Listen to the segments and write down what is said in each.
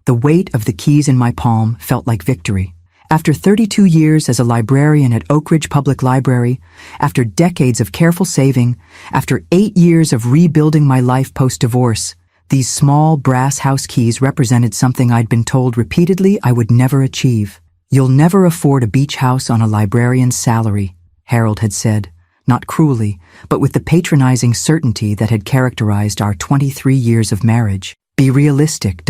The weight of the keys in my palm felt like victory. After 32 years as a librarian at Oak Ridge Public Library, after decades of careful saving, after 8 years of rebuilding my life post-divorce, these small brass house keys represented something I'd been told repeatedly I would never achieve. "You'll never afford a beach house on a librarian's salary," Harold had said, not cruelly, but with the patronizing certainty that had characterized our 23 years of marriage. Be realistic.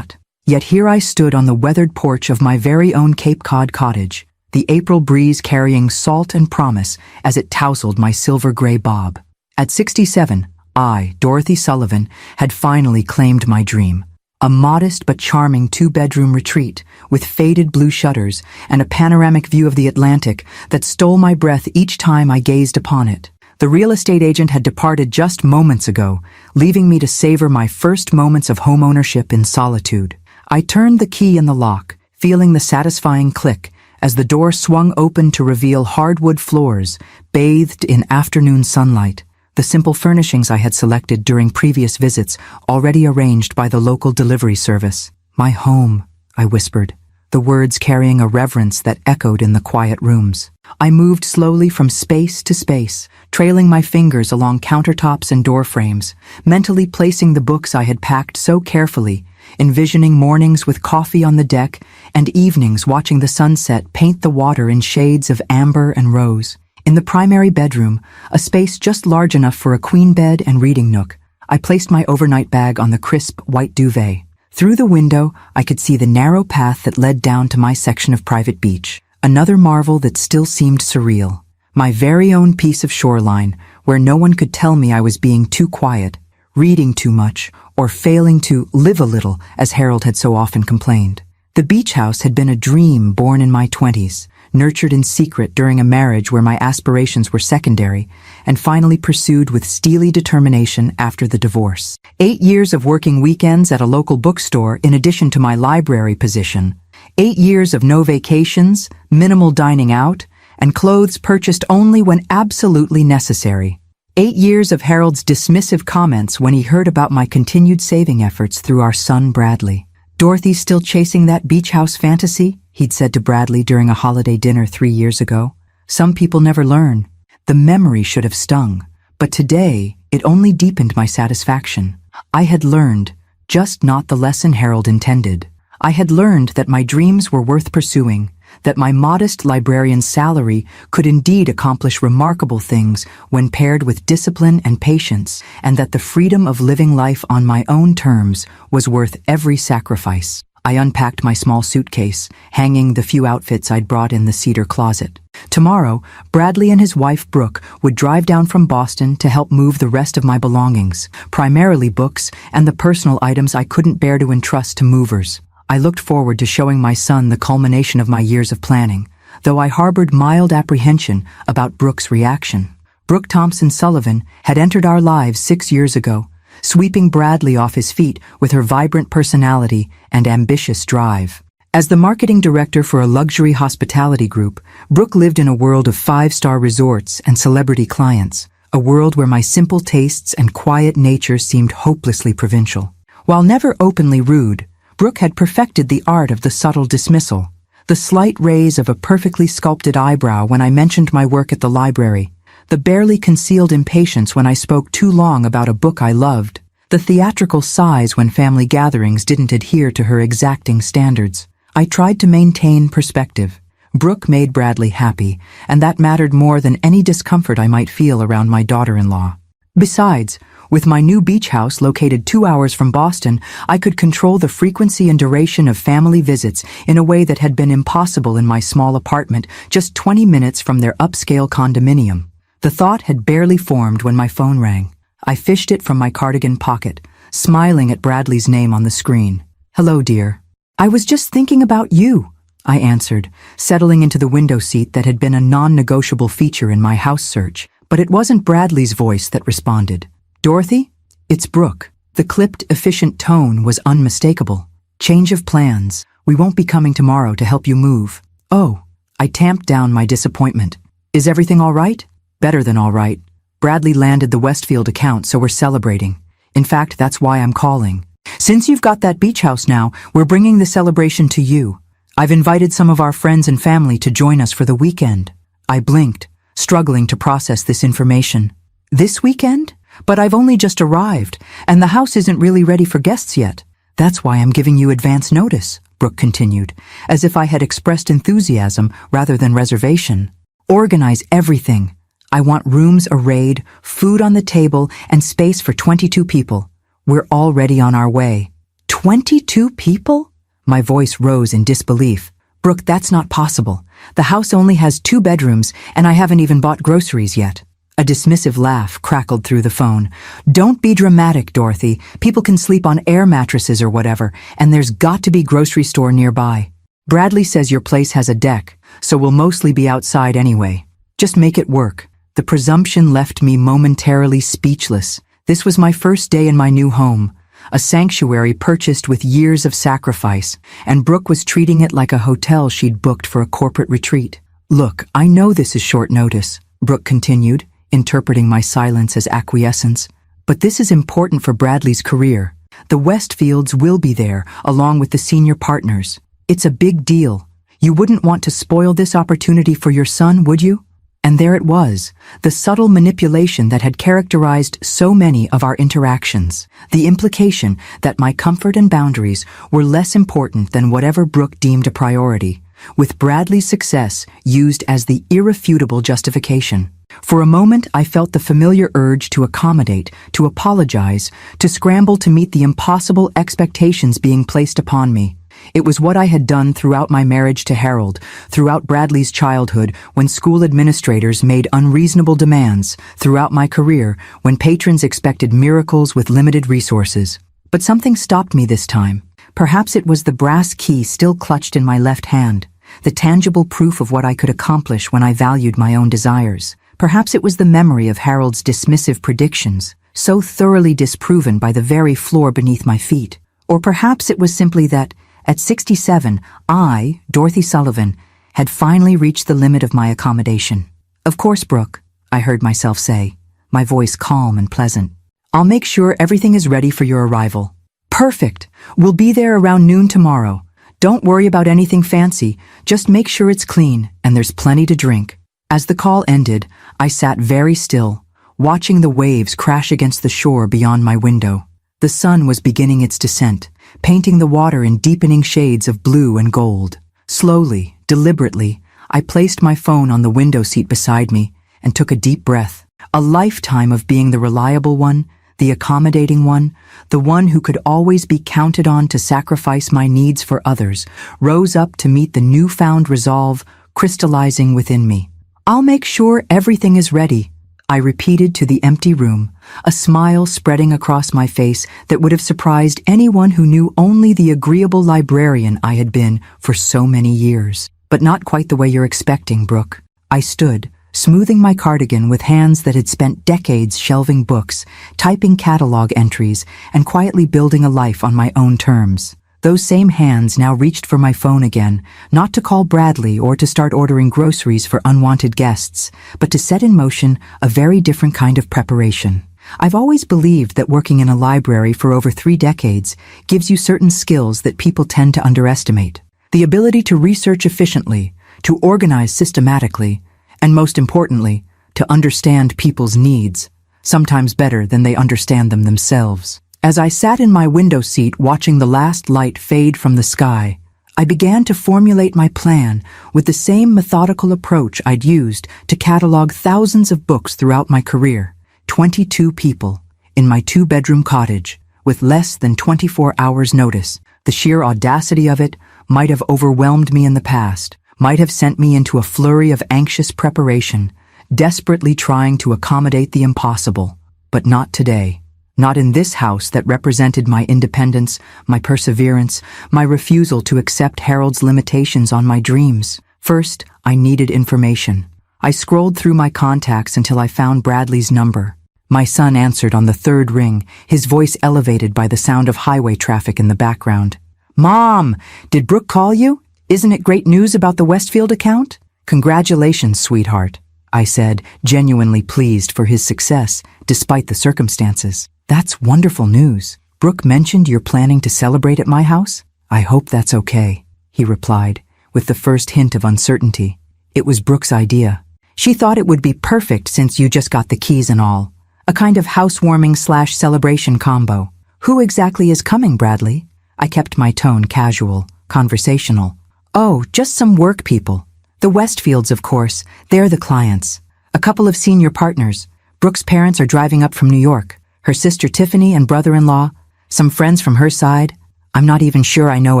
Yet here I stood on the weathered porch of my very own Cape Cod cottage, the April breeze carrying salt and promise as it tousled my silver-gray bob. At 67, I, Dorothy Sullivan, had finally claimed my dream. A modest but charming 2-bedroom retreat with faded blue shutters and a panoramic view of the Atlantic that stole my breath each time I gazed upon it. The real estate agent had departed just moments ago, leaving me to savor my first moments of homeownership in solitude. I turned the key in the lock, feeling the satisfying click as the door swung open to reveal hardwood floors bathed in afternoon sunlight, the simple furnishings I had selected during previous visits already arranged by the local delivery service. "My home," I whispered, the words carrying a reverence that echoed in the quiet rooms. I moved slowly from space to space, trailing my fingers along countertops and door frames, mentally placing the books I had packed so carefully, envisioning mornings with coffee on the deck and evenings watching the sunset paint the water in shades of amber and rose. In the primary bedroom, a space just large enough for a queen bed and reading nook, I placed my overnight bag on the crisp white duvet. Through the window, I could see the narrow path that led down to my section of private beach, another marvel that still seemed surreal. My very own piece of shoreline, where no one could tell me I was being too quiet, reading too much, or failing to live a little, as Harold had so often complained. The beach house had been a dream born in my 20s, nurtured in secret during a marriage where my aspirations were secondary, and finally pursued with steely determination after the divorce. 8 years of working weekends at a local bookstore in addition to my library position. 8 years of no vacations, minimal dining out, and clothes purchased only when absolutely necessary. 8 years of Harold's dismissive comments when he heard about my continued saving efforts through our son Bradley. "Dorothy's still chasing that beach house fantasy?" he'd said to Bradley during a holiday dinner 3 years ago. "Some people never learn." The memory should have stung, but today it only deepened my satisfaction. I had learned, just not the lesson Harold intended. I had learned that my dreams were worth pursuing, that my modest librarian's salary could indeed accomplish remarkable things when paired with discipline and patience, and that the freedom of living life on my own terms was worth every sacrifice. I unpacked my small suitcase, hanging the few outfits I'd brought in the cedar closet. Tomorrow, Bradley and his wife Brooke would drive down from Boston to help move the rest of my belongings, primarily books and the personal items I couldn't bear to entrust to movers. I looked forward to showing my son the culmination of my years of planning, though I harbored mild apprehension about Brooke's reaction. Brooke Thompson Sullivan had entered our lives 6 years ago, sweeping Bradley off his feet with her vibrant personality and ambitious drive. As the marketing director for a luxury hospitality group, Brooke lived in a world of 5-star resorts and celebrity clients, a world where my simple tastes and quiet nature seemed hopelessly provincial. While never openly rude, Brooke had perfected the art of the subtle dismissal, the slight raise of a perfectly sculpted eyebrow when I mentioned my work at the library, the barely concealed impatience when I spoke too long about a book I loved, the theatrical sighs when family gatherings didn't adhere to her exacting standards. I tried to maintain perspective. Brooke made Bradley happy, and that mattered more than any discomfort I might feel around my daughter-in-law. Besides, with my new beach house located 2 hours from Boston, I could control the frequency and duration of family visits in a way that had been impossible in my small apartment just 20 minutes from their upscale condominium. The thought had barely formed when my phone rang. I fished it from my cardigan pocket, smiling at Bradley's name on the screen. "Hello, dear. I was just thinking about you," I answered, settling into the window seat that had been a non-negotiable feature in my house search. But it wasn't Bradley's voice that responded. "Dorothy? It's Brooke." The clipped, efficient tone was unmistakable. "Change of plans. We won't be coming tomorrow to help you move." "Oh." I tamped down my disappointment. "Is everything all right?" "Better than all right. Bradley landed the Westfield account, so we're celebrating. In fact, that's why I'm calling. Since you've got that beach house now, we're bringing the celebration to you. I've invited some of our friends and family to join us for the weekend. I blinked, struggling to process this information. This weekend? But I've only just arrived, and the house isn't really ready for guests yet. That's why I'm giving you advance notice, Brooke continued, as if I had expressed enthusiasm rather than reservation. Organize everything. I want rooms arrayed, food on the table, and space for 22 people. We're already on our way. 22 people? My voice rose in disbelief. Brooke, that's not possible. The house only has 2 bedrooms, and I haven't even bought groceries yet. A dismissive laugh crackled through the phone. Don't be dramatic, Dorothy. People can sleep on air mattresses or whatever, and there's got to be grocery store nearby. Bradley says your place has a deck, so we'll mostly be outside anyway. Just make it work. The presumption left me momentarily speechless. This was my first day in my new home, a sanctuary purchased with years of sacrifice, and Brooke was treating it like a hotel she'd booked for a corporate retreat. Look, I know this is short notice, Brooke continued, interpreting my silence as acquiescence, but this is important for Bradley's career. The Westfields will be there, along with the senior partners. It's a big deal. You wouldn't want to spoil this opportunity for your son, would you? And there it was, the subtle manipulation that had characterized so many of our interactions, the implication that my comfort and boundaries were less important than whatever Brooke deemed a priority, with Bradley's success used as the irrefutable justification. For a moment, I felt the familiar urge to accommodate, to apologize, to scramble to meet the impossible expectations being placed upon me. It was what I had done throughout my marriage to Harold, throughout Bradley's childhood when school administrators made unreasonable demands, throughout my career when patrons expected miracles with limited resources. But something stopped me this time. Perhaps it was the brass key still clutched in my left hand, the tangible proof of what I could accomplish when I valued my own desires. Perhaps it was the memory of Harold's dismissive predictions, so thoroughly disproven by the very floor beneath my feet. Or perhaps it was simply that, at 67, I, Dorothy Sullivan, had finally reached the limit of my accommodation. Of course, Brooke, I heard myself say, my voice calm and pleasant. I'll make sure everything is ready for your arrival. Perfect! We'll be there around noon tomorrow. Don't worry about anything fancy, just make sure it's clean and there's plenty to drink. As the call ended, I sat very still, watching the waves crash against the shore beyond my window. The sun was beginning its descent, painting the water in deepening shades of blue and gold. Slowly, deliberately, I placed my phone on the window seat beside me and took a deep breath. A lifetime of being the reliable one, the accommodating one, the one who could always be counted on to sacrifice my needs for others, rose up to meet the newfound resolve crystallizing within me. I'll make sure everything is ready, I repeated to the empty room, a smile spreading across my face that would have surprised anyone who knew only the agreeable librarian I had been for so many years. But not quite the way you're expecting, Brooke. I stood, smoothing my cardigan with hands that had spent decades shelving books, typing catalog entries, and quietly building a life on my own terms. Those same hands now reached for my phone again, not to call Bradley or to start ordering groceries for unwanted guests, but to set in motion a very different kind of preparation. I've always believed that working in a library for over 3 decades gives you certain skills that people tend to underestimate. The ability to research efficiently, to organize systematically, and most importantly, to understand people's needs, sometimes better than they understand them themselves. As I sat in my window seat watching the last light fade from the sky, I began to formulate my plan with the same methodical approach I'd used to catalog thousands of books throughout my career. 22 people, in my 2-bedroom cottage, with less than 24 hours' notice. The sheer audacity of it might have overwhelmed me in the past, might have sent me into a flurry of anxious preparation, desperately trying to accommodate the impossible. But not today. Not in this house that represented my independence, my perseverance, my refusal to accept Harold's limitations on my dreams. First, I needed information. I scrolled through my contacts until I found Bradley's number. My son answered on the 3rd ring, his voice elevated by the sound of highway traffic in the background. "Mom, did Brooke call you? Isn't it great news about the Westfield account?" "Congratulations, sweetheart," I said, genuinely pleased for his success, despite the circumstances. "That's wonderful news." Brooke mentioned you're planning to celebrate at my house? I hope that's okay, he replied, with the first hint of uncertainty. It was Brooke's idea. She thought it would be perfect since you just got the keys and all. A kind of housewarming/celebration combo. Who exactly is coming, Bradley? I kept my tone casual, conversational. Oh, just some work people. The Westfields, of course. They're the clients. A couple of senior partners. Brooke's parents are driving up from New York. Her sister Tiffany and brother-in-law. Some friends from her side. I'm not even sure I know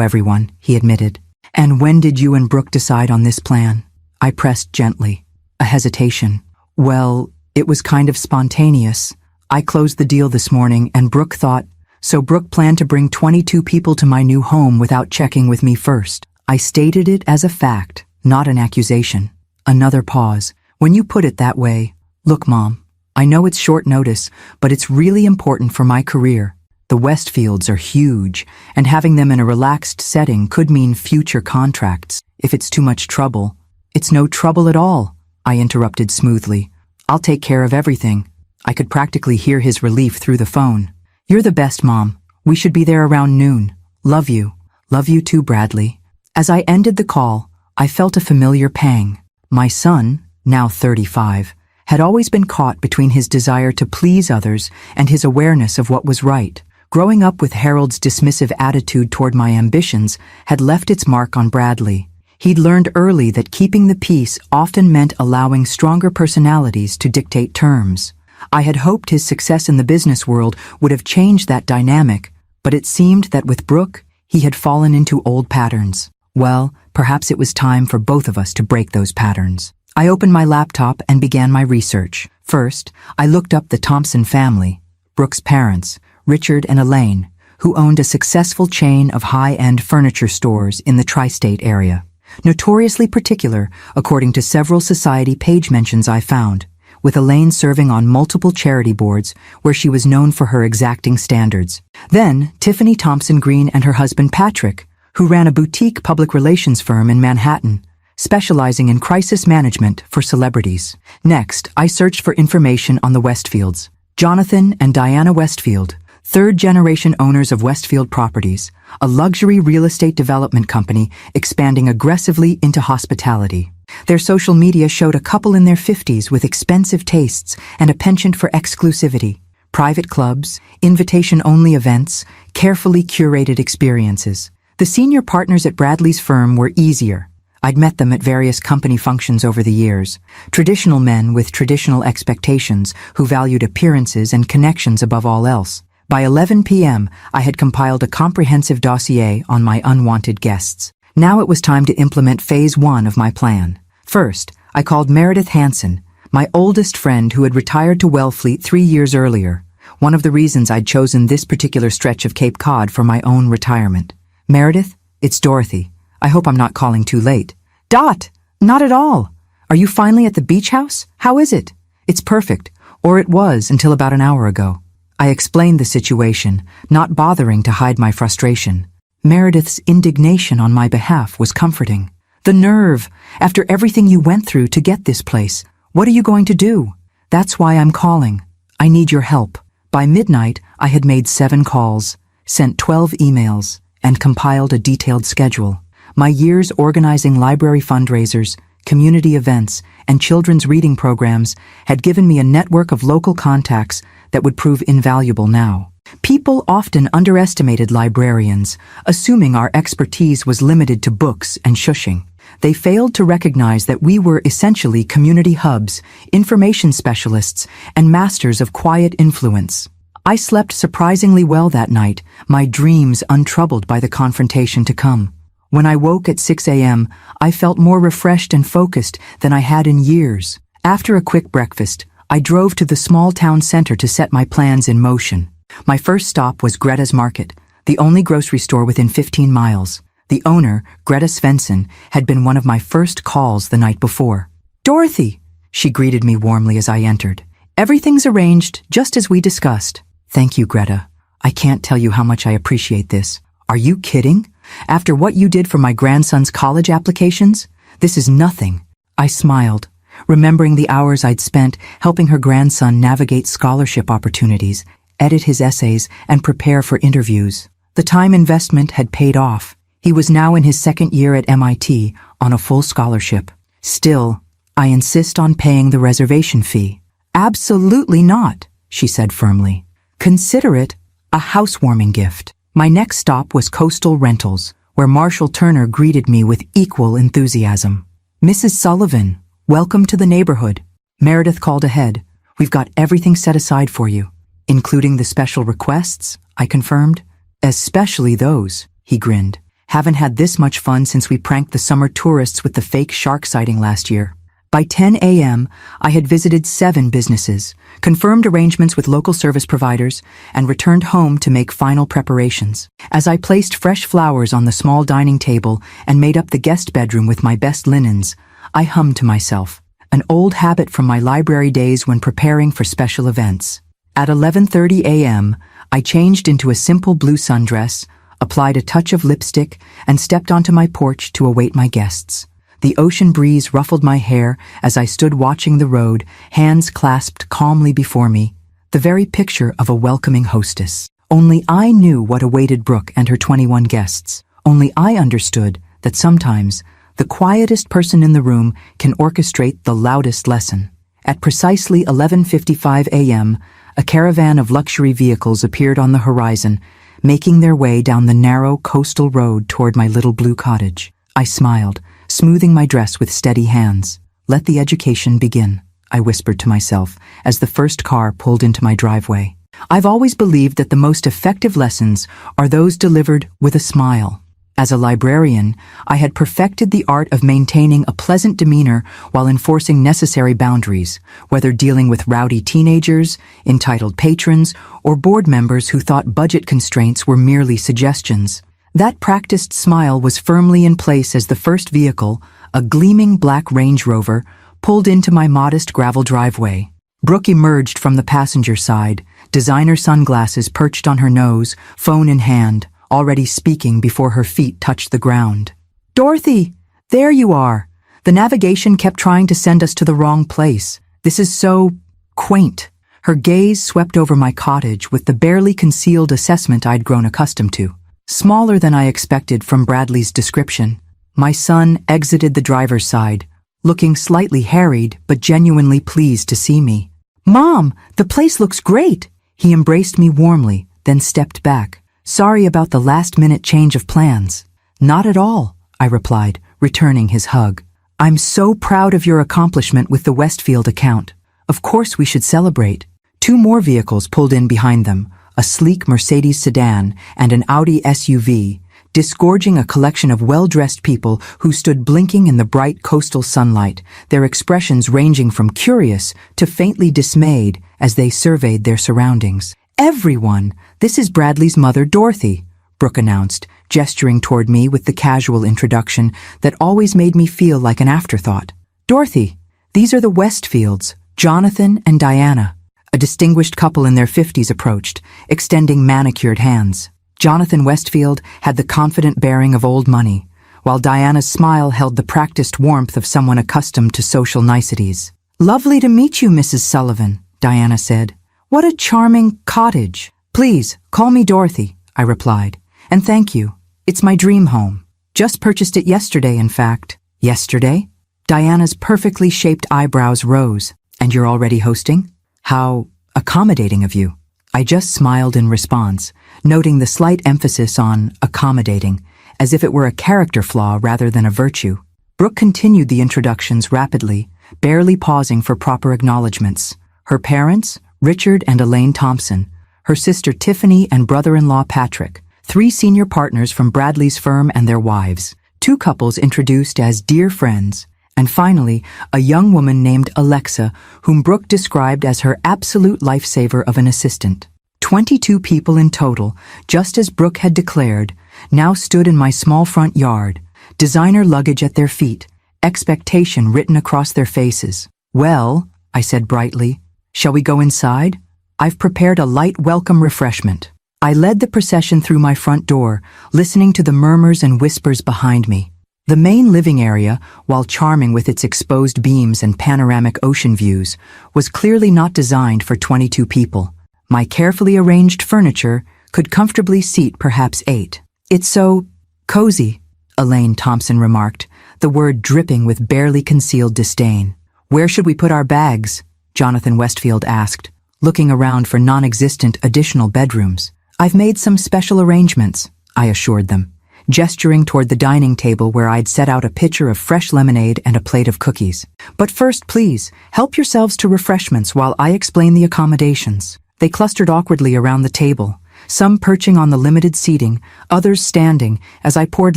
everyone, he admitted. And when did you and Brooke decide on this plan? I pressed gently. A hesitation. Well, it was kind of spontaneous. I closed the deal this morning and Brooke thought, so Brooke planned to bring 22 people to my new home without checking with me first. I stated it as a fact, not an accusation. Another pause. When you put it that way, look, Mom, I know it's short notice, but it's really important for my career. The Westfields are huge, and having them in a relaxed setting could mean future contracts. If it's too much trouble, it's no trouble at all, I interrupted smoothly. I'll take care of everything. I could practically hear his relief through the phone. You're the best, Mom. We should be there around noon. Love you. Love you too, Bradley. As I ended the call, I felt a familiar pang. My son, now 35, had always been caught between his desire to please others and his awareness of what was right. Growing up with Harold's dismissive attitude toward my ambitions had left its mark on Bradley. He'd learned early that keeping the peace often meant allowing stronger personalities to dictate terms. I had hoped his success in the business world would have changed that dynamic, but it seemed that with Brooke, he had fallen into old patterns. Well, perhaps it was time for both of us to break those patterns. I opened my laptop and began my research. First, I looked up the Thompson family, Brooke's parents, Richard and Elaine, who owned a successful chain of high-end furniture stores in the tri-state area. Notoriously particular, according to several society page mentions I found, with Elaine serving on multiple charity boards where she was known for her exacting standards. Then, Tiffany Thompson Green and her husband Patrick, who ran a boutique public relations firm in Manhattan, specializing in crisis management for celebrities. Next, I searched for information on the Westfields. Jonathan and Diana Westfield, third-generation owners of Westfield Properties, a luxury real estate development company expanding aggressively into hospitality. Their social media showed a couple in their 50s with expensive tastes and a penchant for exclusivity. Private clubs, invitation-only events, carefully curated experiences. The senior partners at Bradley's firm were easier. I'd met them at various company functions over the years. Traditional men with traditional expectations who valued appearances and connections above all else. By 11 p.m., I had compiled a comprehensive dossier on my unwanted guests. Now it was time to implement phase 1 of my plan. First, I called Meredith Hansen, my oldest friend who had retired to Wellfleet 3 years earlier, one of the reasons I'd chosen this particular stretch of Cape Cod for my own retirement. Meredith, it's Dorothy. I hope I'm not calling too late. Dot! Not at all. Are you finally at the beach house? How is it? It's perfect, or it was until about an hour ago. I explained the situation, not bothering to hide my frustration. Meredith's indignation on my behalf was comforting. The nerve, after everything you went through to get this place. What are you going to do? That's why I'm calling. I need your help. By midnight, I had made 7 calls, sent 12 emails, and compiled a detailed schedule. My years organizing library fundraisers, community events, and children's reading programs had given me a network of local contacts that would prove invaluable now. People often underestimated librarians, assuming our expertise was limited to books and shushing. They failed to recognize that we were essentially community hubs, information specialists, and masters of quiet influence. I slept surprisingly well that night, my dreams untroubled by the confrontation to come. When I woke at 6 a.m., I felt more refreshed and focused than I had in years. After a quick breakfast, I drove to the small town center to set my plans in motion. My first stop was Greta's Market, the only grocery store within 15 miles. The owner, Greta Svensson, had been one of my first calls the night before. "Dorothy," she greeted me warmly as I entered. "Everything's arranged, just as we discussed." "Thank you, Greta. I can't tell you how much I appreciate this." "Are you kidding? After what you did for my grandson's college applications? This is nothing." I smiled, remembering the hours I'd spent helping her grandson navigate scholarship opportunities, edit his essays, and prepare for interviews. The time investment had paid off. He was now in his second year at MIT on a full scholarship. Still, I insist on paying the reservation fee. Absolutely not, she said firmly. Consider it a housewarming gift. My next stop was Coastal Rentals, where Marshall Turner greeted me with equal enthusiasm. Mrs. Sullivan, welcome to the neighborhood. Meredith called ahead. We've got everything set aside for you. Including the special requests, I confirmed. Especially those, he grinned. Haven't had this much fun since we pranked the summer tourists with the fake shark sighting last year. By 10 a.m., I had visited 7 businesses, confirmed arrangements with local service providers, and returned home to make final preparations. As I placed fresh flowers on the small dining table and made up the guest bedroom with my best linens, I hummed to myself, an old habit from my library days when preparing for special events. At 11:30 a.m., I changed into a simple blue sundress, applied a touch of lipstick, and stepped onto my porch to await my guests. The ocean breeze ruffled my hair as I stood watching the road, hands clasped calmly before me, the very picture of a welcoming hostess. Only I knew what awaited Brooke and her 21 guests. Only I understood that sometimes the quietest person in the room can orchestrate the loudest lesson. At precisely 11:55 a.m., a caravan of luxury vehicles appeared on the horizon, making their way down the narrow coastal road toward my little blue cottage. I smiled, smoothing my dress with steady hands. Let the education begin, I whispered to myself as the first car pulled into my driveway. I've always believed that the most effective lessons are those delivered with a smile. As a librarian, I had perfected the art of maintaining a pleasant demeanor while enforcing necessary boundaries, whether dealing with rowdy teenagers, entitled patrons, or board members who thought budget constraints were merely suggestions. That practiced smile was firmly in place as the first vehicle, a gleaming black Range Rover, pulled into my modest gravel driveway. Brooke emerged from the passenger side, designer sunglasses perched on her nose, phone in hand, already speaking before her feet touched the ground. "Dorothy, there you are. The navigation kept trying to send us to the wrong place. This is so quaint." Her gaze swept over my cottage with the barely concealed assessment I'd grown accustomed to. Smaller than I expected from Bradley's description, my son exited the driver's side, looking slightly harried but genuinely pleased to see me. "Mom, the place looks great!" He embraced me warmly, then stepped back. "Sorry about the last-minute change of plans." "Not at all," I replied, returning his hug. "I'm so proud of your accomplishment with the Westfield account. Of course we should celebrate." 2 more vehicles pulled in behind them, a sleek Mercedes sedan and an Audi SUV, disgorging a collection of well-dressed people who stood blinking in the bright coastal sunlight, their expressions ranging from curious to faintly dismayed as they surveyed their surroundings. "Everyone, this is Bradley's mother, Dorothy," Brooke announced, gesturing toward me with the casual introduction that always made me feel like an afterthought. "Dorothy, these are the Westfields, Jonathan and Diana." A distinguished couple in their 50s approached, extending manicured hands. Jonathan Westfield had the confident bearing of old money, while Diana's smile held the practiced warmth of someone accustomed to social niceties. "Lovely to meet you, Mrs. Sullivan," Diana said. "What a charming cottage." "Please, call me Dorothy," I replied. "And thank you. It's my dream home. Just purchased it yesterday, in fact." "Yesterday?" Diana's perfectly shaped eyebrows rose. "And you're already hosting? How accommodating of you." I just smiled in response, noting the slight emphasis on accommodating, as if it were a character flaw rather than a virtue. Brooke continued the introductions rapidly, barely pausing for proper acknowledgments. Her parents, Richard and Elaine Thompson, her sister Tiffany and brother-in-law Patrick, 3 senior partners from Bradley's firm and their wives, 2 couples introduced as dear friends, and finally, a young woman named Alexa, whom Brooke described as her absolute lifesaver of an assistant. 22 people in total, just as Brooke had declared, now stood in my small front yard, designer luggage at their feet, expectation written across their faces. "Well," I said brightly, "shall we go inside? I've prepared a light welcome refreshment." I led the procession through my front door, listening to the murmurs and whispers behind me. The main living area, while charming with its exposed beams and panoramic ocean views, was clearly not designed for 22 people. My carefully arranged furniture could comfortably seat perhaps 8. It's so cozy, Elaine Thompson remarked, the word dripping with barely concealed disdain. Where should we put our bags? Jonathan Westfield asked, looking around for non-existent additional bedrooms. I've made some special arrangements, I assured them, gesturing toward the dining table where I'd set out a pitcher of fresh lemonade and a plate of cookies. But first, please, help yourselves to refreshments while I explain the accommodations. They clustered awkwardly around the table, some perching on the limited seating, others standing, as I poured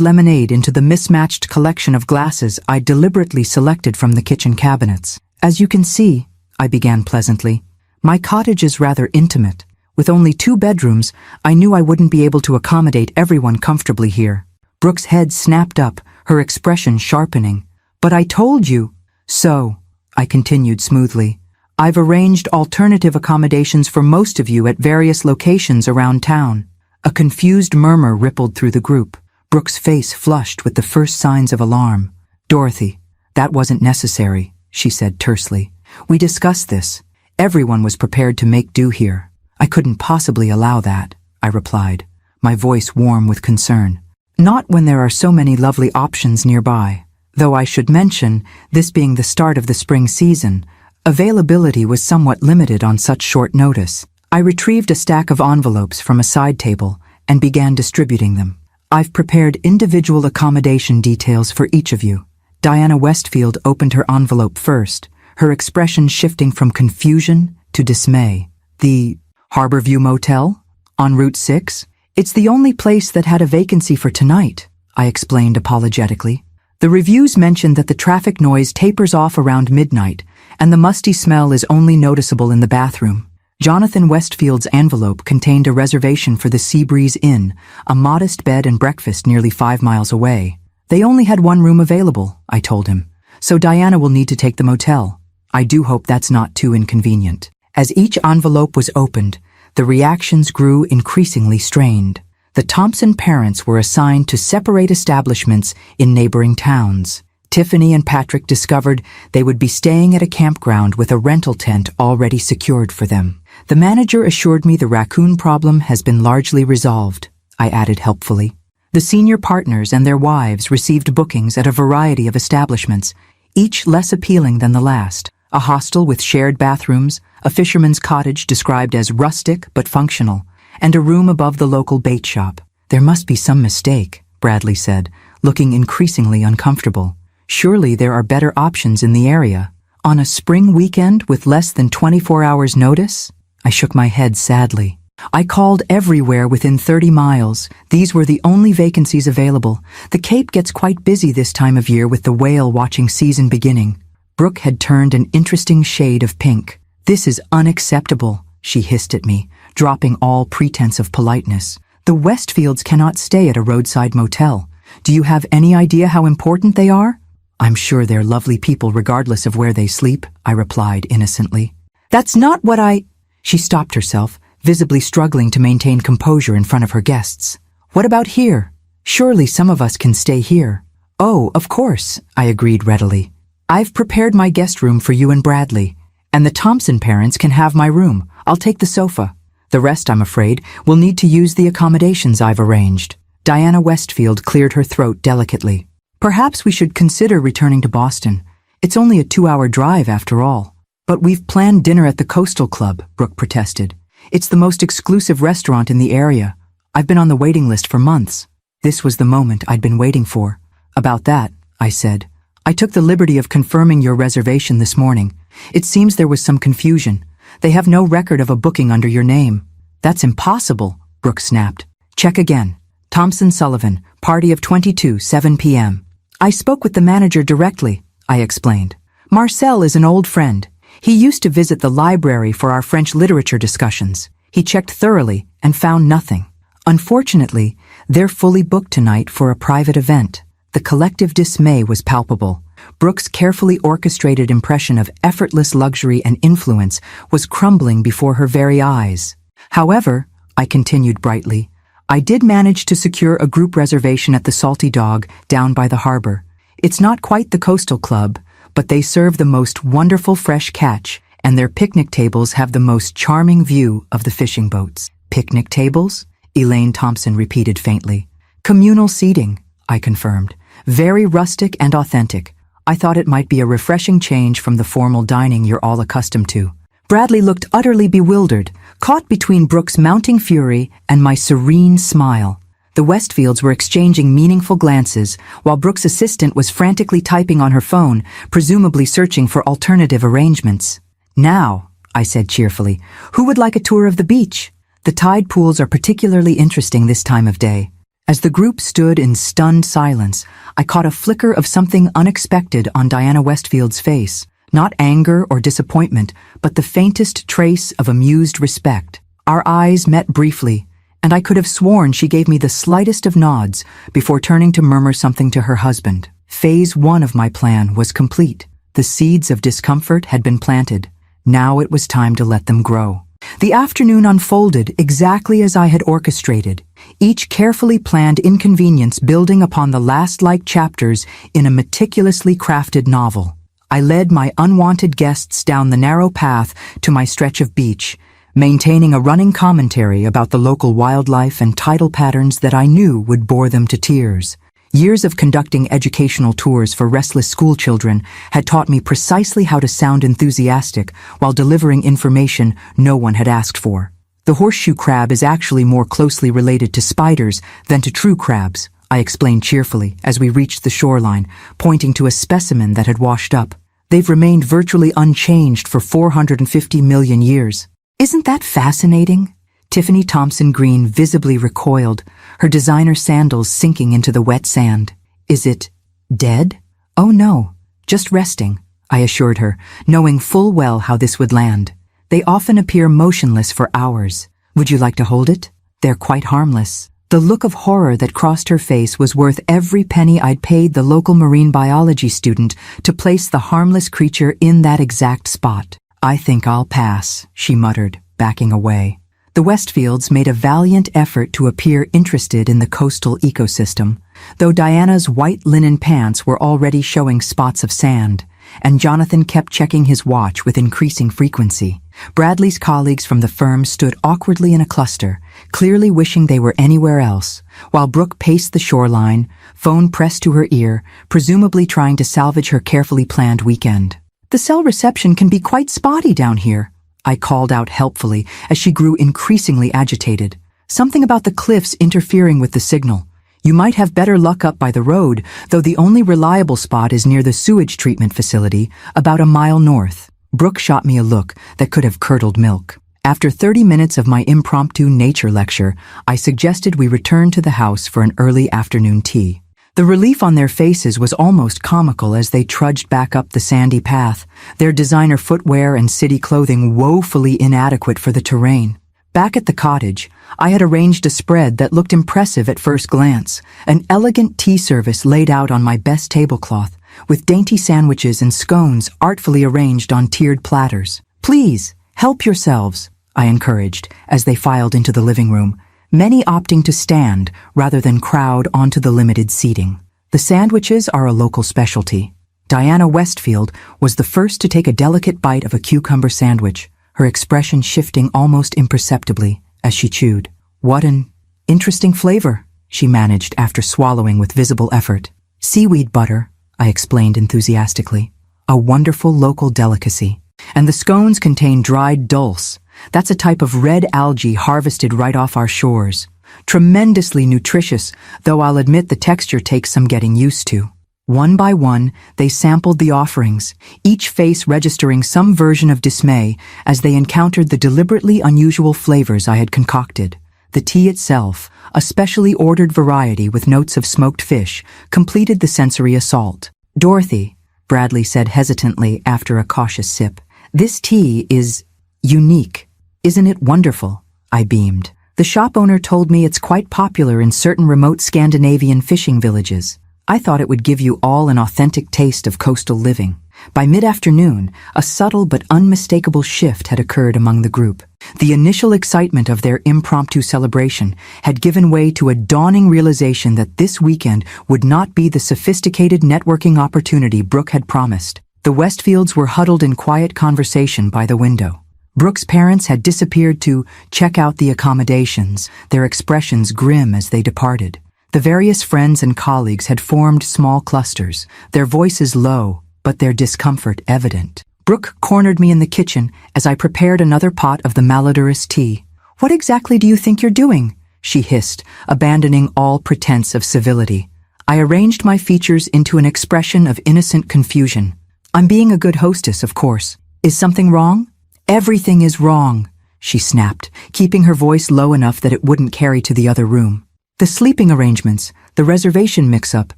lemonade into the mismatched collection of glasses I'd deliberately selected from the kitchen cabinets. As you can see, I began pleasantly, my cottage is rather intimate. With only 2 bedrooms, I knew I wouldn't be able to accommodate everyone comfortably here. Brooke's head snapped up, her expression sharpening. But I told you. So, I continued smoothly, I've arranged alternative accommodations for most of you at various locations around town. A confused murmur rippled through the group. Brooke's face flushed with the first signs of alarm. Dorothy, that wasn't necessary, she said tersely. We discussed this. Everyone was prepared to make do here. I couldn't possibly allow that, I replied, my voice warm with concern. Not when there are so many lovely options nearby. Though I should mention, this being the start of the spring season, availability was somewhat limited on such short notice. I retrieved a stack of envelopes from a side table and began distributing them. I've prepared individual accommodation details for each of you. Diana Westfield opened her envelope first, her expression shifting from confusion to dismay. The Harborview Motel? On Route 6? It's the only place that had a vacancy for tonight, I explained apologetically. The reviews mentioned that the traffic noise tapers off around midnight, and the musty smell is only noticeable in the bathroom. Jonathan Westfield's envelope contained a reservation for the Seabreeze Inn, a modest bed and breakfast nearly 5 miles away. They only had 1 room available, I told him, so Diana will need to take the motel. I do hope that's not too inconvenient. As each envelope was opened, the reactions grew increasingly strained. The Thompson parents were assigned to separate establishments in neighboring towns. Tiffany and Patrick discovered they would be staying at a campground with a rental tent already secured for them. The manager assured me the raccoon problem has been largely resolved, I added helpfully. The senior partners and their wives received bookings at a variety of establishments, each less appealing than the last. A hostel with shared bathrooms, a fisherman's cottage described as rustic but functional, and a room above the local bait shop. There must be some mistake, Bradley said, looking increasingly uncomfortable. Surely there are better options in the area. On a spring weekend with less than 24 hours notice? I shook my head sadly. I called everywhere within 30 miles. These were the only vacancies available. The Cape gets quite busy this time of year with the whale watching season beginning. Brooke had turned an interesting shade of pink. This is unacceptable, she hissed at me, dropping all pretense of politeness. The Westfields cannot stay at a roadside motel. Do you have any idea how important they are? I'm sure they're lovely people regardless of where they sleep, I replied innocently. That's not what She stopped herself, visibly struggling to maintain composure in front of her guests. What about here? Surely some of us can stay here. Oh, of course, I agreed readily. I've prepared my guest room for you and Bradley, and the Thompson parents can have my room. I'll take the sofa. The rest, I'm afraid, will need to use the accommodations I've arranged. Diana Westfield cleared her throat delicately. Perhaps we should consider returning to Boston. It's only a 2-hour drive after all. But we've planned dinner at the Coastal Club, Brooke protested. It's the most exclusive restaurant in the area. I've been on the waiting list for months. This was the moment I'd been waiting for. About that, I said. I took the liberty of confirming your reservation this morning. It seems there was some confusion. They have no record of a booking under your name. That's impossible, Brooke snapped. Check again. Thompson Sullivan, party of 22, 7 p.m. I spoke with the manager directly, I explained. Marcel is an old friend. He used to visit the library for our French literature discussions. He checked thoroughly and found nothing. Unfortunately, they're fully booked tonight for a private event. The collective dismay was palpable. Brooke's carefully orchestrated impression of effortless luxury and influence was crumbling before her very eyes. However, I continued brightly, I did manage to secure a group reservation at the Salty Dog down by the harbor. It's not quite the Coastal Club, but they serve the most wonderful fresh catch, and their picnic tables have the most charming view of the fishing boats. Picnic tables? Elaine Thompson repeated faintly. Communal seating, I confirmed. Very rustic and authentic. I thought it might be a refreshing change from the formal dining you're all accustomed to. Bradley looked utterly bewildered, caught between Brooke's mounting fury and my serene smile. The Westfields were exchanging meaningful glances, while Brooke's assistant was frantically typing on her phone, presumably searching for alternative arrangements. Now, I said cheerfully, who would like a tour of the beach? The tide pools are particularly interesting this time of day. As the group stood in stunned silence, I caught a flicker of something unexpected on Diana Westfield's face. Not anger or disappointment, but the faintest trace of amused respect. Our eyes met briefly, and I could have sworn she gave me the slightest of nods before turning to murmur something to her husband. Phase 1 of my plan was complete. The seeds of discomfort had been planted. Now it was time to let them grow. The afternoon unfolded exactly as I had orchestrated, each carefully planned inconvenience building upon the last-like chapters in a meticulously crafted novel. I led my unwanted guests down the narrow path to my stretch of beach, maintaining a running commentary about the local wildlife and tidal patterns that I knew would bore them to tears. Years of conducting educational tours for restless schoolchildren had taught me precisely how to sound enthusiastic while delivering information no one had asked for. The horseshoe crab is actually more closely related to spiders than to true crabs, I explained cheerfully as we reached the shoreline, pointing to a specimen that had washed up. They've remained virtually unchanged for 450 million years. Isn't that fascinating? Tiffany Thompson Green visibly recoiled, her designer sandals sinking into the wet sand. Is it dead? Oh no, just resting, I assured her, knowing full well how this would land. They often appear motionless for hours. Would you like to hold it? They're quite harmless. The look of horror that crossed her face was worth every penny I'd paid the local marine biology student to place the harmless creature in that exact spot. I think I'll pass, she muttered, backing away. The Westfields made a valiant effort to appear interested in the coastal ecosystem, though Diana's white linen pants were already showing spots of sand, and Jonathan kept checking his watch with increasing frequency. Bradley's colleagues from the firm stood awkwardly in a cluster, clearly wishing they were anywhere else, while Brooke paced the shoreline, phone pressed to her ear, presumably trying to salvage her carefully planned weekend. The cell reception can be quite spotty down here, I called out helpfully as she grew increasingly agitated. Something about the cliffs interfering with the signal. You might have better luck up by the road, though the only reliable spot is near the sewage treatment facility, about a mile north. Brooke shot me a look that could have curdled milk. After 30 minutes of my impromptu nature lecture, I suggested we return to the house for an early afternoon tea. The relief on their faces was almost comical as they trudged back up the sandy path, their designer footwear and city clothing woefully inadequate for the terrain. Back at the cottage, I had arranged a spread that looked impressive at first glance, an elegant tea service laid out on my best tablecloth, with dainty sandwiches and scones artfully arranged on tiered platters. Please, help yourselves, I encouraged as they filed into the living room, many opting to stand rather than crowd onto the limited seating. The sandwiches are a local specialty. Diana Westfield was the first to take a delicate bite of a cucumber sandwich, her expression shifting almost imperceptibly as she chewed. What an interesting flavor, she managed after swallowing with visible effort. Seaweed butter, I explained enthusiastically. A wonderful local delicacy. And the scones contain dried dulse. That's a type of red algae harvested right off our shores. Tremendously nutritious, though I'll admit the texture takes some getting used to. One by one, they sampled the offerings, each face registering some version of dismay as they encountered the deliberately unusual flavors I had concocted. The tea itself, a specially ordered variety with notes of smoked fish, completed the sensory assault. Dorothy, Bradley said hesitantly after a cautious sip, this tea is unique. Isn't it wonderful? I beamed. The shop owner told me it's quite popular in certain remote Scandinavian fishing villages. I thought it would give you all an authentic taste of coastal living. By mid-afternoon, a subtle but unmistakable shift had occurred among the group. The initial excitement of their impromptu celebration had given way to a dawning realization that this weekend would not be the sophisticated networking opportunity Brooke had promised. The Westfields were huddled in quiet conversation by the window. Brooke's parents had disappeared to check out the accommodations, their expressions grim as they departed. The various friends and colleagues had formed small clusters, their voices low, but their discomfort evident. Brooke cornered me in the kitchen as I prepared another pot of the malodorous tea. "What exactly do you think you're doing?" she hissed, abandoning all pretense of civility. I arranged my features into an expression of innocent confusion. "I'm being a good hostess, of course. Is something wrong?" "Everything is wrong," she snapped, keeping her voice low enough that it wouldn't carry to the other room. "The sleeping arrangements, the reservation mix-up,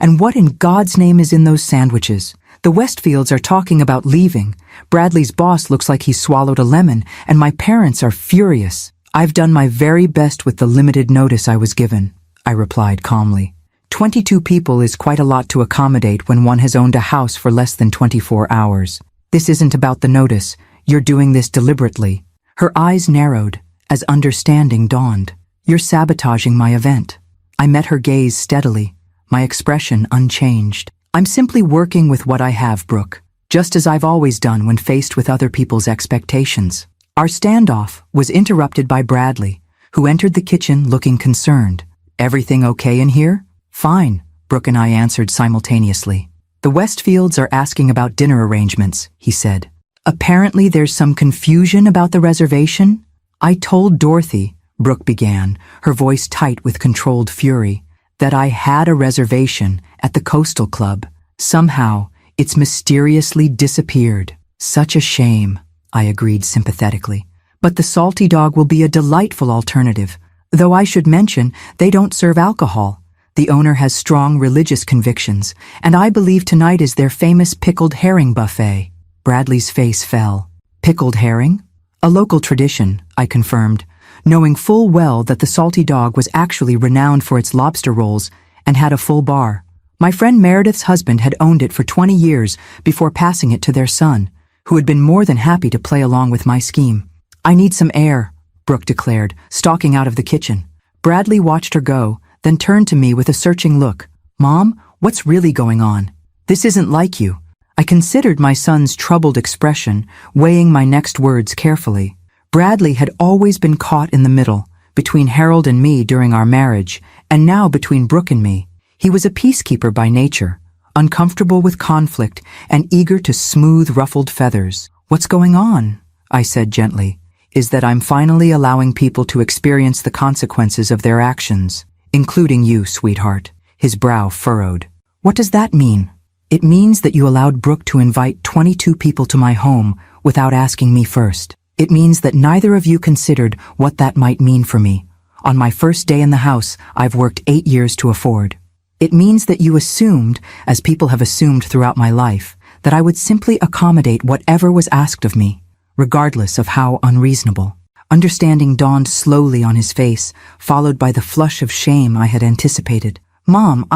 and what in God's name is in those sandwiches? The Westfields are talking about leaving. Bradley's boss looks like he's swallowed a lemon, and my parents are furious." "I've done my very best with the limited notice I was given," I replied calmly. 22 people is quite a lot to accommodate when one has owned a house for less than 24 hours. This isn't about the notice. You're doing this deliberately. Her eyes narrowed as understanding dawned. "You're sabotaging my event." I met her gaze steadily, my expression unchanged. "I'm simply working with what I have, Brooke, just as I've always done when faced with other people's expectations." Our standoff was interrupted by Bradley, who entered the kitchen looking concerned. "Everything okay in here?" "Fine," Brooke and I answered simultaneously. "The Westfields are asking about dinner arrangements," he said. "Apparently there's some confusion about the reservation." "I told Dorothy," Brooke began, her voice tight with controlled fury, "that I had a reservation at the Coastal Club. Somehow, it's mysteriously disappeared." "Such a shame," I agreed sympathetically. "But the Salty Dog will be a delightful alternative, though I should mention they don't serve alcohol. The owner has strong religious convictions, and I believe tonight is their famous pickled herring buffet." Bradley's face fell. "Pickled herring?" "A local tradition," I confirmed, knowing full well that the Salty Dog was actually renowned for its lobster rolls and had a full bar. My friend Meredith's husband had owned it for 20 years before passing it to their son, who had been more than happy to play along with my scheme. "I need some air," Brooke declared, stalking out of the kitchen. Bradley watched her go, then turned to me with a searching look. "Mom, what's really going on? This isn't like you." I considered my son's troubled expression, weighing my next words carefully. Bradley had always been caught in the middle, between Harold and me during our marriage, and now between Brooke and me. He was a peacekeeper by nature, uncomfortable with conflict and eager to smooth ruffled feathers. "What's going on?" I said gently. "Is that I'm finally allowing people to experience the consequences of their actions, including you, sweetheart." His brow furrowed. "What does that mean?" "It means that you allowed Brooke to invite 22 people to my home without asking me first. It means that neither of you considered what that might mean for me. On my first day in the house, I've worked 8 years to afford. It means that you assumed, as people have assumed throughout my life, that I would simply accommodate whatever was asked of me, regardless of how unreasonable." Understanding dawned slowly on his face, followed by the flush of shame I had anticipated. "Mom,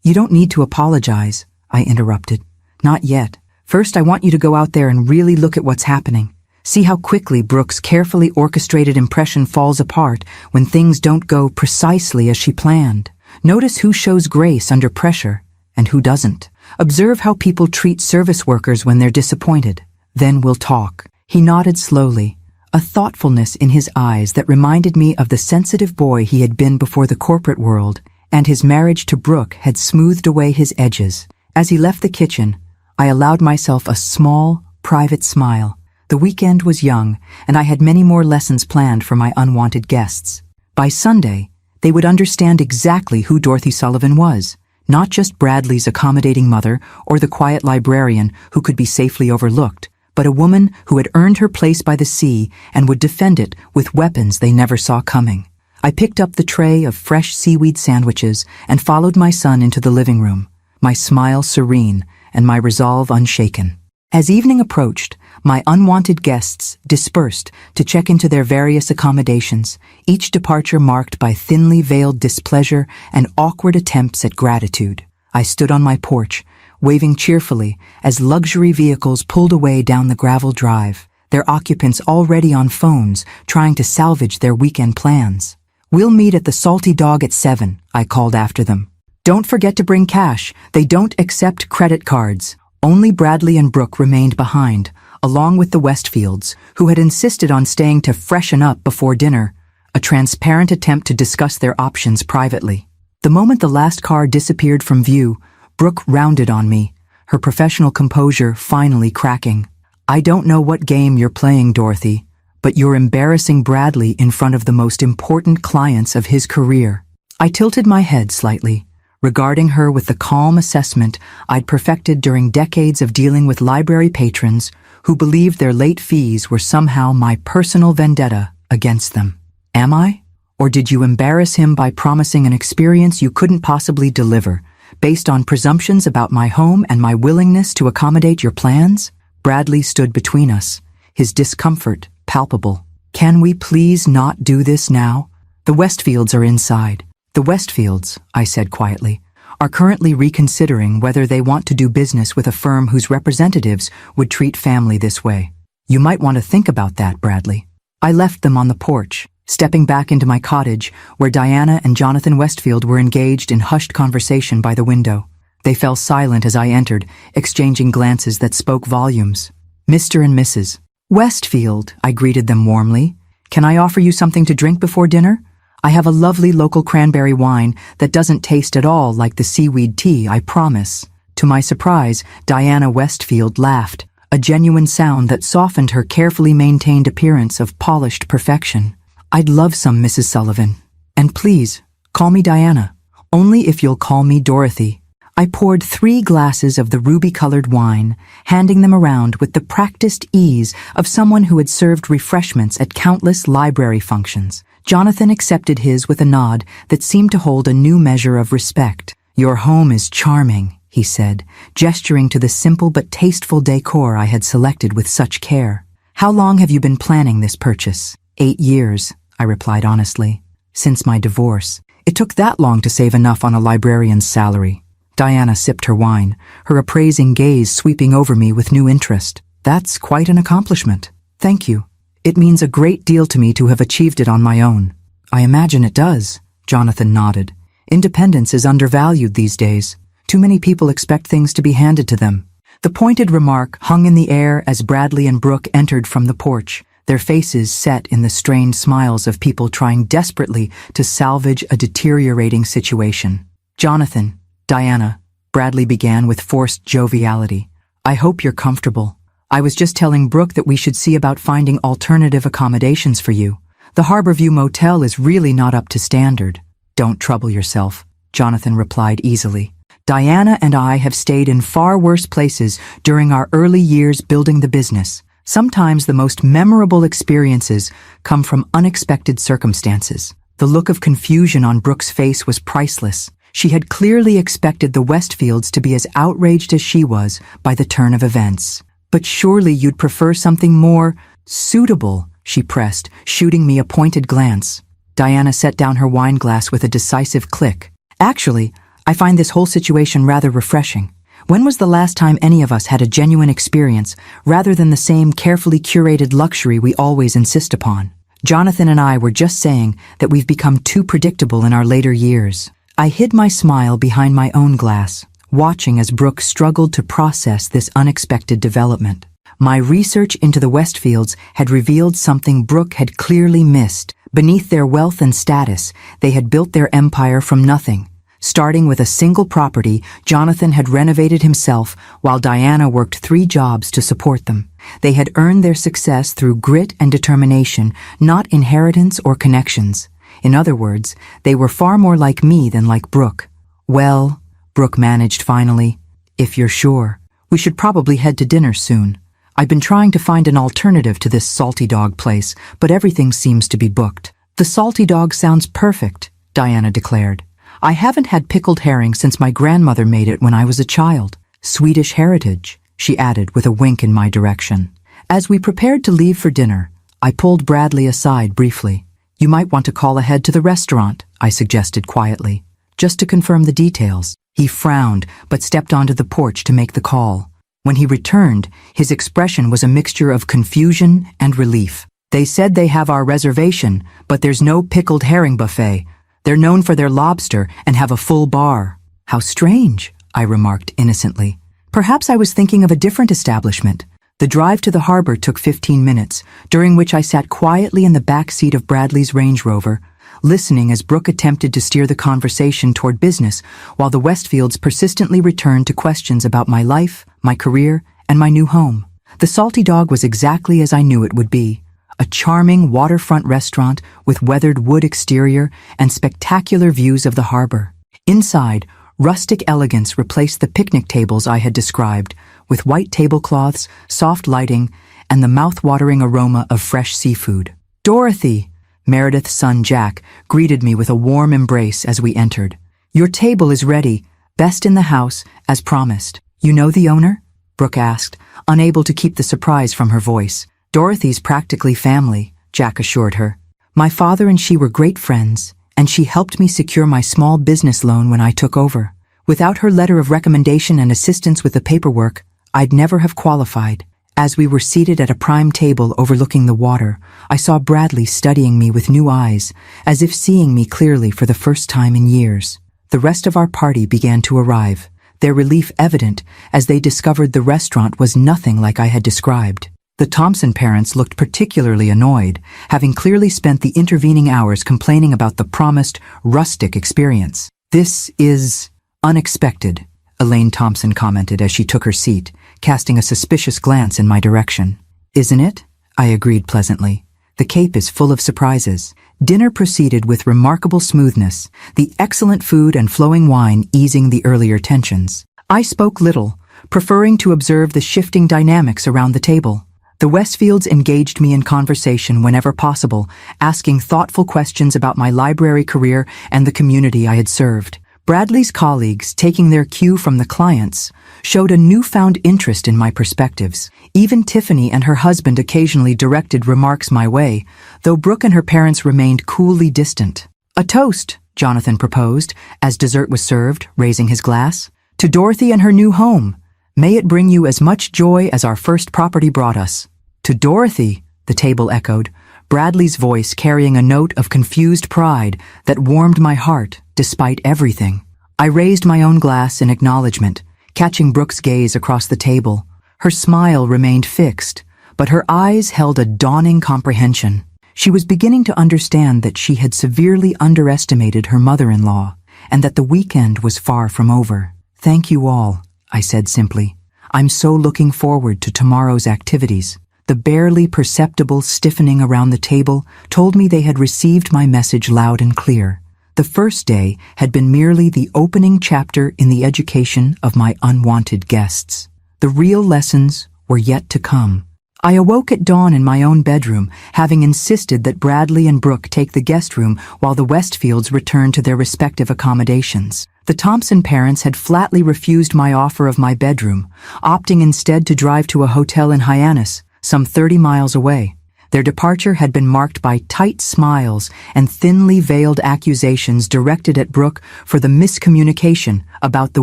You don't need to apologize," I interrupted. "Not yet. First, I want you to go out there and really look at what's happening. See how quickly Brooke's carefully orchestrated impression falls apart when things don't go precisely as she planned. Notice who shows grace under pressure and who doesn't. Observe how people treat service workers when they're disappointed. Then we'll talk." He nodded slowly, a thoughtfulness in his eyes that reminded me of the sensitive boy he had been before the corporate world, and his marriage to Brooke had smoothed away his edges. As he left the kitchen, I allowed myself a small, private smile. The weekend was young, and I had many more lessons planned for my unwanted guests. By Sunday, they would understand exactly who Dorothy Sullivan was, not just Bradley's accommodating mother or the quiet librarian who could be safely overlooked, but a woman who had earned her place by the sea and would defend it with weapons they never saw coming. I picked up the tray of fresh seaweed sandwiches and followed my son into the living room, my smile serene and my resolve unshaken. As evening approached, my unwanted guests dispersed to check into their various accommodations, each departure marked by thinly veiled displeasure and awkward attempts at gratitude. I stood on my porch, waving cheerfully as luxury vehicles pulled away down the gravel drive, their occupants already on phones trying to salvage their weekend plans. "We'll meet at the Salty Dog at 7, I called after them. "Don't forget to bring cash. They don't accept credit cards." Only Bradley and Brooke remained behind, along with the Westfields, who had insisted on staying to freshen up before dinner, a transparent attempt to discuss their options privately. The moment the last car disappeared from view, Brooke rounded on me, her professional composure finally cracking. "I don't know what game you're playing, Dorothy, but you're embarrassing Bradley in front of the most important clients of his career." I tilted my head slightly, regarding her with the calm assessment I'd perfected during decades of dealing with library patrons who believed their late fees were somehow my personal vendetta against them. "Am I? Or did you embarrass him by promising an experience you couldn't possibly deliver, based on presumptions about my home and my willingness to accommodate your plans?" Bradley stood between us, his discomfort palpable. "Can we please not do this now? The Westfields are inside." "The Westfields," I said quietly, "are currently reconsidering whether they want to do business with a firm whose representatives would treat family this way. You might want to think about that, Bradley." I left them on the porch, stepping back into my cottage where Diana and Jonathan Westfield were engaged in hushed conversation by the window. They fell silent as I entered, exchanging glances that spoke volumes. "Mr. and Mrs. Westfield," I greeted them warmly. "Can I offer you something to drink before dinner? I have a lovely local cranberry wine that doesn't taste at all like the seaweed tea, I promise." To my surprise, Diana Westfield laughed, a genuine sound that softened her carefully maintained appearance of polished perfection. "I'd love some, Mrs. Sullivan. And please, call me Diana. Only if you'll call me Dorothy." I poured 3 glasses of the ruby-colored wine, handing them around with the practiced ease of someone who had served refreshments at countless library functions. Jonathan accepted his with a nod that seemed to hold a new measure of respect. "Your home is charming," he said, gesturing to the simple but tasteful decor I had selected with such care. "How long have you been planning this purchase?" 8 years, I replied honestly. "Since my divorce. It took that long to save enough on a librarian's salary." Diana sipped her wine, her appraising gaze sweeping over me with new interest. "That's quite an accomplishment. Thank you. It means a great deal to me to have achieved it on my own." "I imagine it does," Jonathan nodded. "Independence is undervalued these days. Too many people expect things to be handed to them." The pointed remark hung in the air as Bradley and Brooke entered from the porch, their faces set in the strained smiles of people trying desperately to salvage a deteriorating situation. "Jonathan, Diana," Bradley began with forced joviality, "I hope you're comfortable. I was just telling Brooke that we should see about finding alternative accommodations for you. The Harborview Motel is really not up to standard." "Don't trouble yourself," Jonathan replied easily. "Diana and I have stayed in far worse places during our early years building the business. Sometimes the most memorable experiences come from unexpected circumstances." The look of confusion on Brooke's face was priceless. She had clearly expected the Westfields to be as outraged as she was by the turn of events. "But surely you'd prefer something more suitable," she pressed, shooting me a pointed glance. Diana set down her wine glass with a decisive click. "Actually, I find this whole situation rather refreshing. When was the last time any of us had a genuine experience, rather than the same carefully curated luxury we always insist upon? Jonathan and I were just saying that we've become too predictable in our later years." I hid my smile behind my own glass, watching as Brooke struggled to process this unexpected development. My research into the Westfields had revealed something Brooke had clearly missed. Beneath their wealth and status, they had built their empire from nothing. Starting with a single property, Jonathan had renovated himself while Diana worked 3 jobs to support them. They had earned their success through grit and determination, not inheritance or connections. In other words, they were far more like me than like Brooke. "Well," Brooke managed finally, "if you're sure, we should probably head to dinner soon. I've been trying to find an alternative to this Salty Dog place, but everything seems to be booked." "The Salty Dog sounds perfect," Diana declared. "I haven't had pickled herring since my grandmother made it when I was a child. Swedish heritage," she added with a wink in my direction. As we prepared to leave for dinner, I pulled Bradley aside briefly. "You might want to call ahead to the restaurant," I suggested quietly, "just to confirm the details." He frowned, but stepped onto the porch to make the call. When he returned, his expression was a mixture of confusion and relief. "They said they have our reservation, but there's no pickled herring buffet. They're known for their lobster and have a full bar." "How strange," I remarked innocently. Perhaps I was thinking of a different establishment. The drive to the harbor took 15 minutes, during which I sat quietly in the back seat of Bradley's Range Rover, listening as Brooke attempted to steer the conversation toward business, while the Westfields persistently returned to questions about my life, my career, and my new home. The Salty Dog was exactly as I knew it would be. A charming waterfront restaurant with weathered wood exterior and spectacular views of the harbor. Inside, rustic elegance replaced the picnic tables I had described, with white tablecloths, soft lighting, and the mouth-watering aroma of fresh seafood. "Dorothy," Meredith's son Jack greeted me with a warm embrace as we entered. "Your table is ready, best in the house, as promised." "You know the owner?" Brooke asked, unable to keep the surprise from her voice. "Dorothy's practically family," Jack assured her. "My father and she were great friends, and she helped me secure my small business loan when I took over. Without her letter of recommendation and assistance with the paperwork, I'd never have qualified." As we were seated at a prime table overlooking the water, I saw Bradley studying me with new eyes, as if seeing me clearly for the first time in years. The rest of our party began to arrive, their relief evident as they discovered the restaurant was nothing like I had described. The Thompson parents looked particularly annoyed, having clearly spent the intervening hours complaining about the promised rustic experience. "This is unexpected," Elaine Thompson commented as she took her seat, casting a suspicious glance in my direction. "Isn't it?" I agreed pleasantly. "The Cape is full of surprises." Dinner proceeded with remarkable smoothness, the excellent food and flowing wine easing the earlier tensions. I spoke little, preferring to observe the shifting dynamics around the table. The Westfields engaged me in conversation whenever possible, asking thoughtful questions about my library career and the community I had served. Bradley's colleagues, taking their cue from the clients, showed a newfound interest in my perspectives. Even Tiffany and her husband occasionally directed remarks my way, though Brooke and her parents remained coolly distant. "A toast," Jonathan proposed, as dessert was served, raising his glass. "To Dorothy and her new home. May it bring you as much joy as our first property brought us." "To Dorothy," the table echoed, Bradley's voice carrying a note of confused pride that warmed my heart despite everything. I raised my own glass in acknowledgement, catching Brooke's gaze across the table. Her smile remained fixed, but her eyes held a dawning comprehension. She was beginning to understand that she had severely underestimated her mother-in-law, and that the weekend was far from over. "Thank you all," I said simply. "I'm so looking forward to tomorrow's activities." The barely perceptible stiffening around the table told me they had received my message loud and clear. The first day had been merely the opening chapter in the education of my unwanted guests. The real lessons were yet to come. I awoke at dawn in my own bedroom, having insisted that Bradley and Brooke take the guest room while the Westfields returned to their respective accommodations. The Thompson parents had flatly refused my offer of my bedroom, opting instead to drive to a hotel in Hyannis, some 30 miles away. Their departure had been marked by tight smiles and thinly veiled accusations directed at Brooke for the miscommunication about the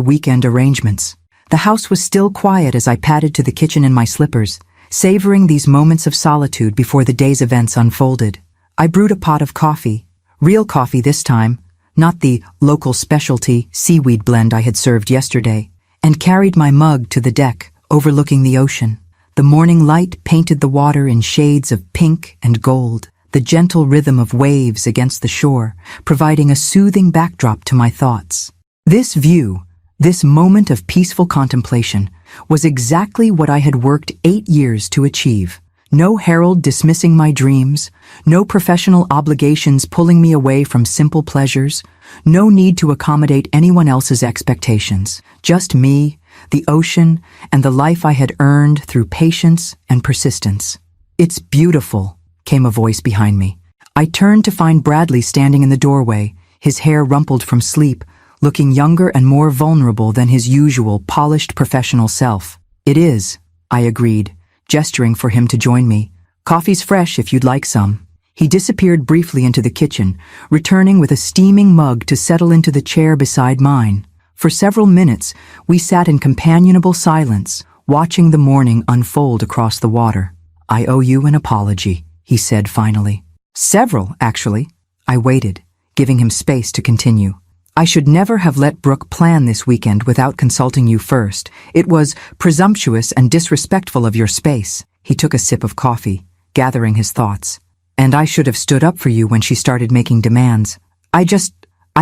weekend arrangements. The house was still quiet as I padded to the kitchen in my slippers, savoring these moments of solitude before the day's events unfolded. I brewed a pot of coffee, real coffee this time, not the local specialty seaweed blend I had served yesterday, and carried my mug to the deck, overlooking the ocean. The morning light painted the water in shades of pink and gold, the gentle rhythm of waves against the shore, providing a soothing backdrop to my thoughts. This view, this moment of peaceful contemplation, was exactly what I had worked 8 years to achieve. No herald dismissing my dreams, no professional obligations pulling me away from simple pleasures, no need to accommodate anyone else's expectations. Just me, the ocean, and the life I had earned through patience and persistence. "It's beautiful," came a voice behind me. I turned to find Bradley standing in the doorway, his hair rumpled from sleep, looking younger and more vulnerable than his usual polished professional self. "It is," I agreed, gesturing for him to join me. "Coffee's fresh if you'd like some." He disappeared briefly into the kitchen, returning with a steaming mug to settle into the chair beside mine. For several minutes, we sat in companionable silence, watching the morning unfold across the water. "I owe you an apology," he said finally. "Several, actually." I waited, giving him space to continue. I should never have let Brooke plan this weekend without consulting you first. It was presumptuous and disrespectful of your space. He took a sip of coffee, gathering his thoughts. And I should have stood up for you when she started making demands. I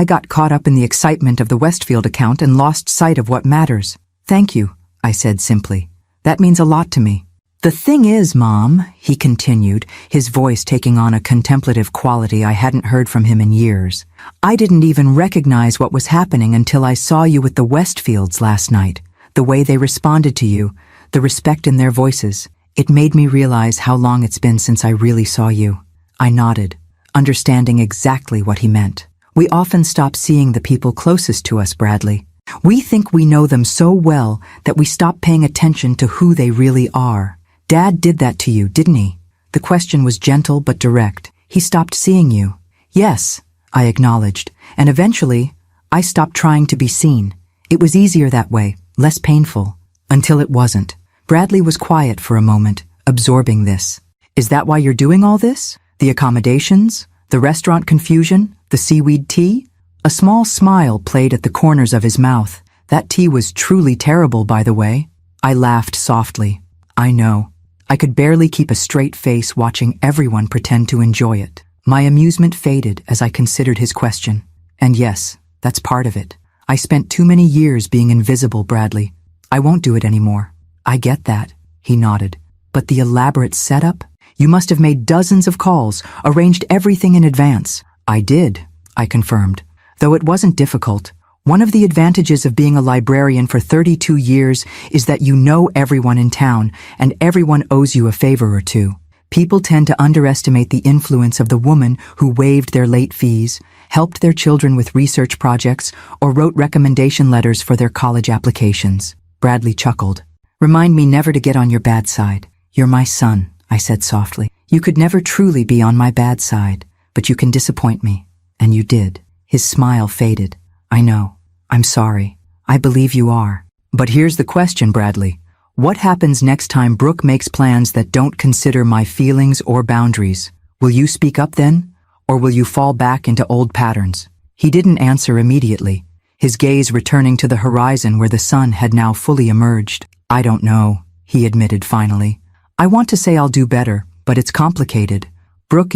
got caught up in the excitement of the Westfield account and lost sight of what matters. Thank you, I said simply. That means a lot to me. The thing is, Mom, he continued, his voice taking on a contemplative quality I hadn't heard from him in years. I didn't even recognize what was happening until I saw you with the Westfields last night. The way they responded to you, the respect in their voices. It made me realize how long it's been since I really saw you. I nodded, understanding exactly what he meant. We often stop seeing the people closest to us, Bradley. We think we know them so well that we stop paying attention to who they really are. Dad did that to you, didn't he? The question was gentle but direct. He stopped seeing you. Yes, I acknowledged, and eventually, I stopped trying to be seen. It was easier that way, less painful, until it wasn't. Bradley was quiet for a moment, absorbing this. Is that why you're doing all this? The accommodations? The restaurant confusion? The seaweed tea? A small smile played at the corners of his mouth. That tea was truly terrible, by the way. I laughed softly. I know. I could barely keep a straight face watching everyone pretend to enjoy it. My amusement faded as I considered his question. And yes, that's part of it. I spent too many years being invisible, Bradley. I won't do it anymore. I get that, he nodded. But the elaborate setup? You must have made dozens of calls, arranged everything in advance. I did, I confirmed. Though it wasn't difficult. One of the advantages of being a librarian for 32 years is that you know everyone in town, and everyone owes you a favor or two. People tend to underestimate the influence of the woman who waived their late fees, helped their children with research projects, or wrote recommendation letters for their college applications. Bradley chuckled. Remind me never to get on your bad side. You're my son, I said softly. You could never truly be on my bad side, but you can disappoint me. And you did. His smile faded. I know. I'm sorry. I believe you are. But here's the question, Bradley. What happens next time Brooke makes plans that don't consider my feelings or boundaries? Will you speak up then? Or will you fall back into old patterns? He didn't answer immediately, his gaze returning to the horizon where the sun had now fully emerged. I don't know, he admitted finally. I want to say I'll do better, but it's complicated. Brooke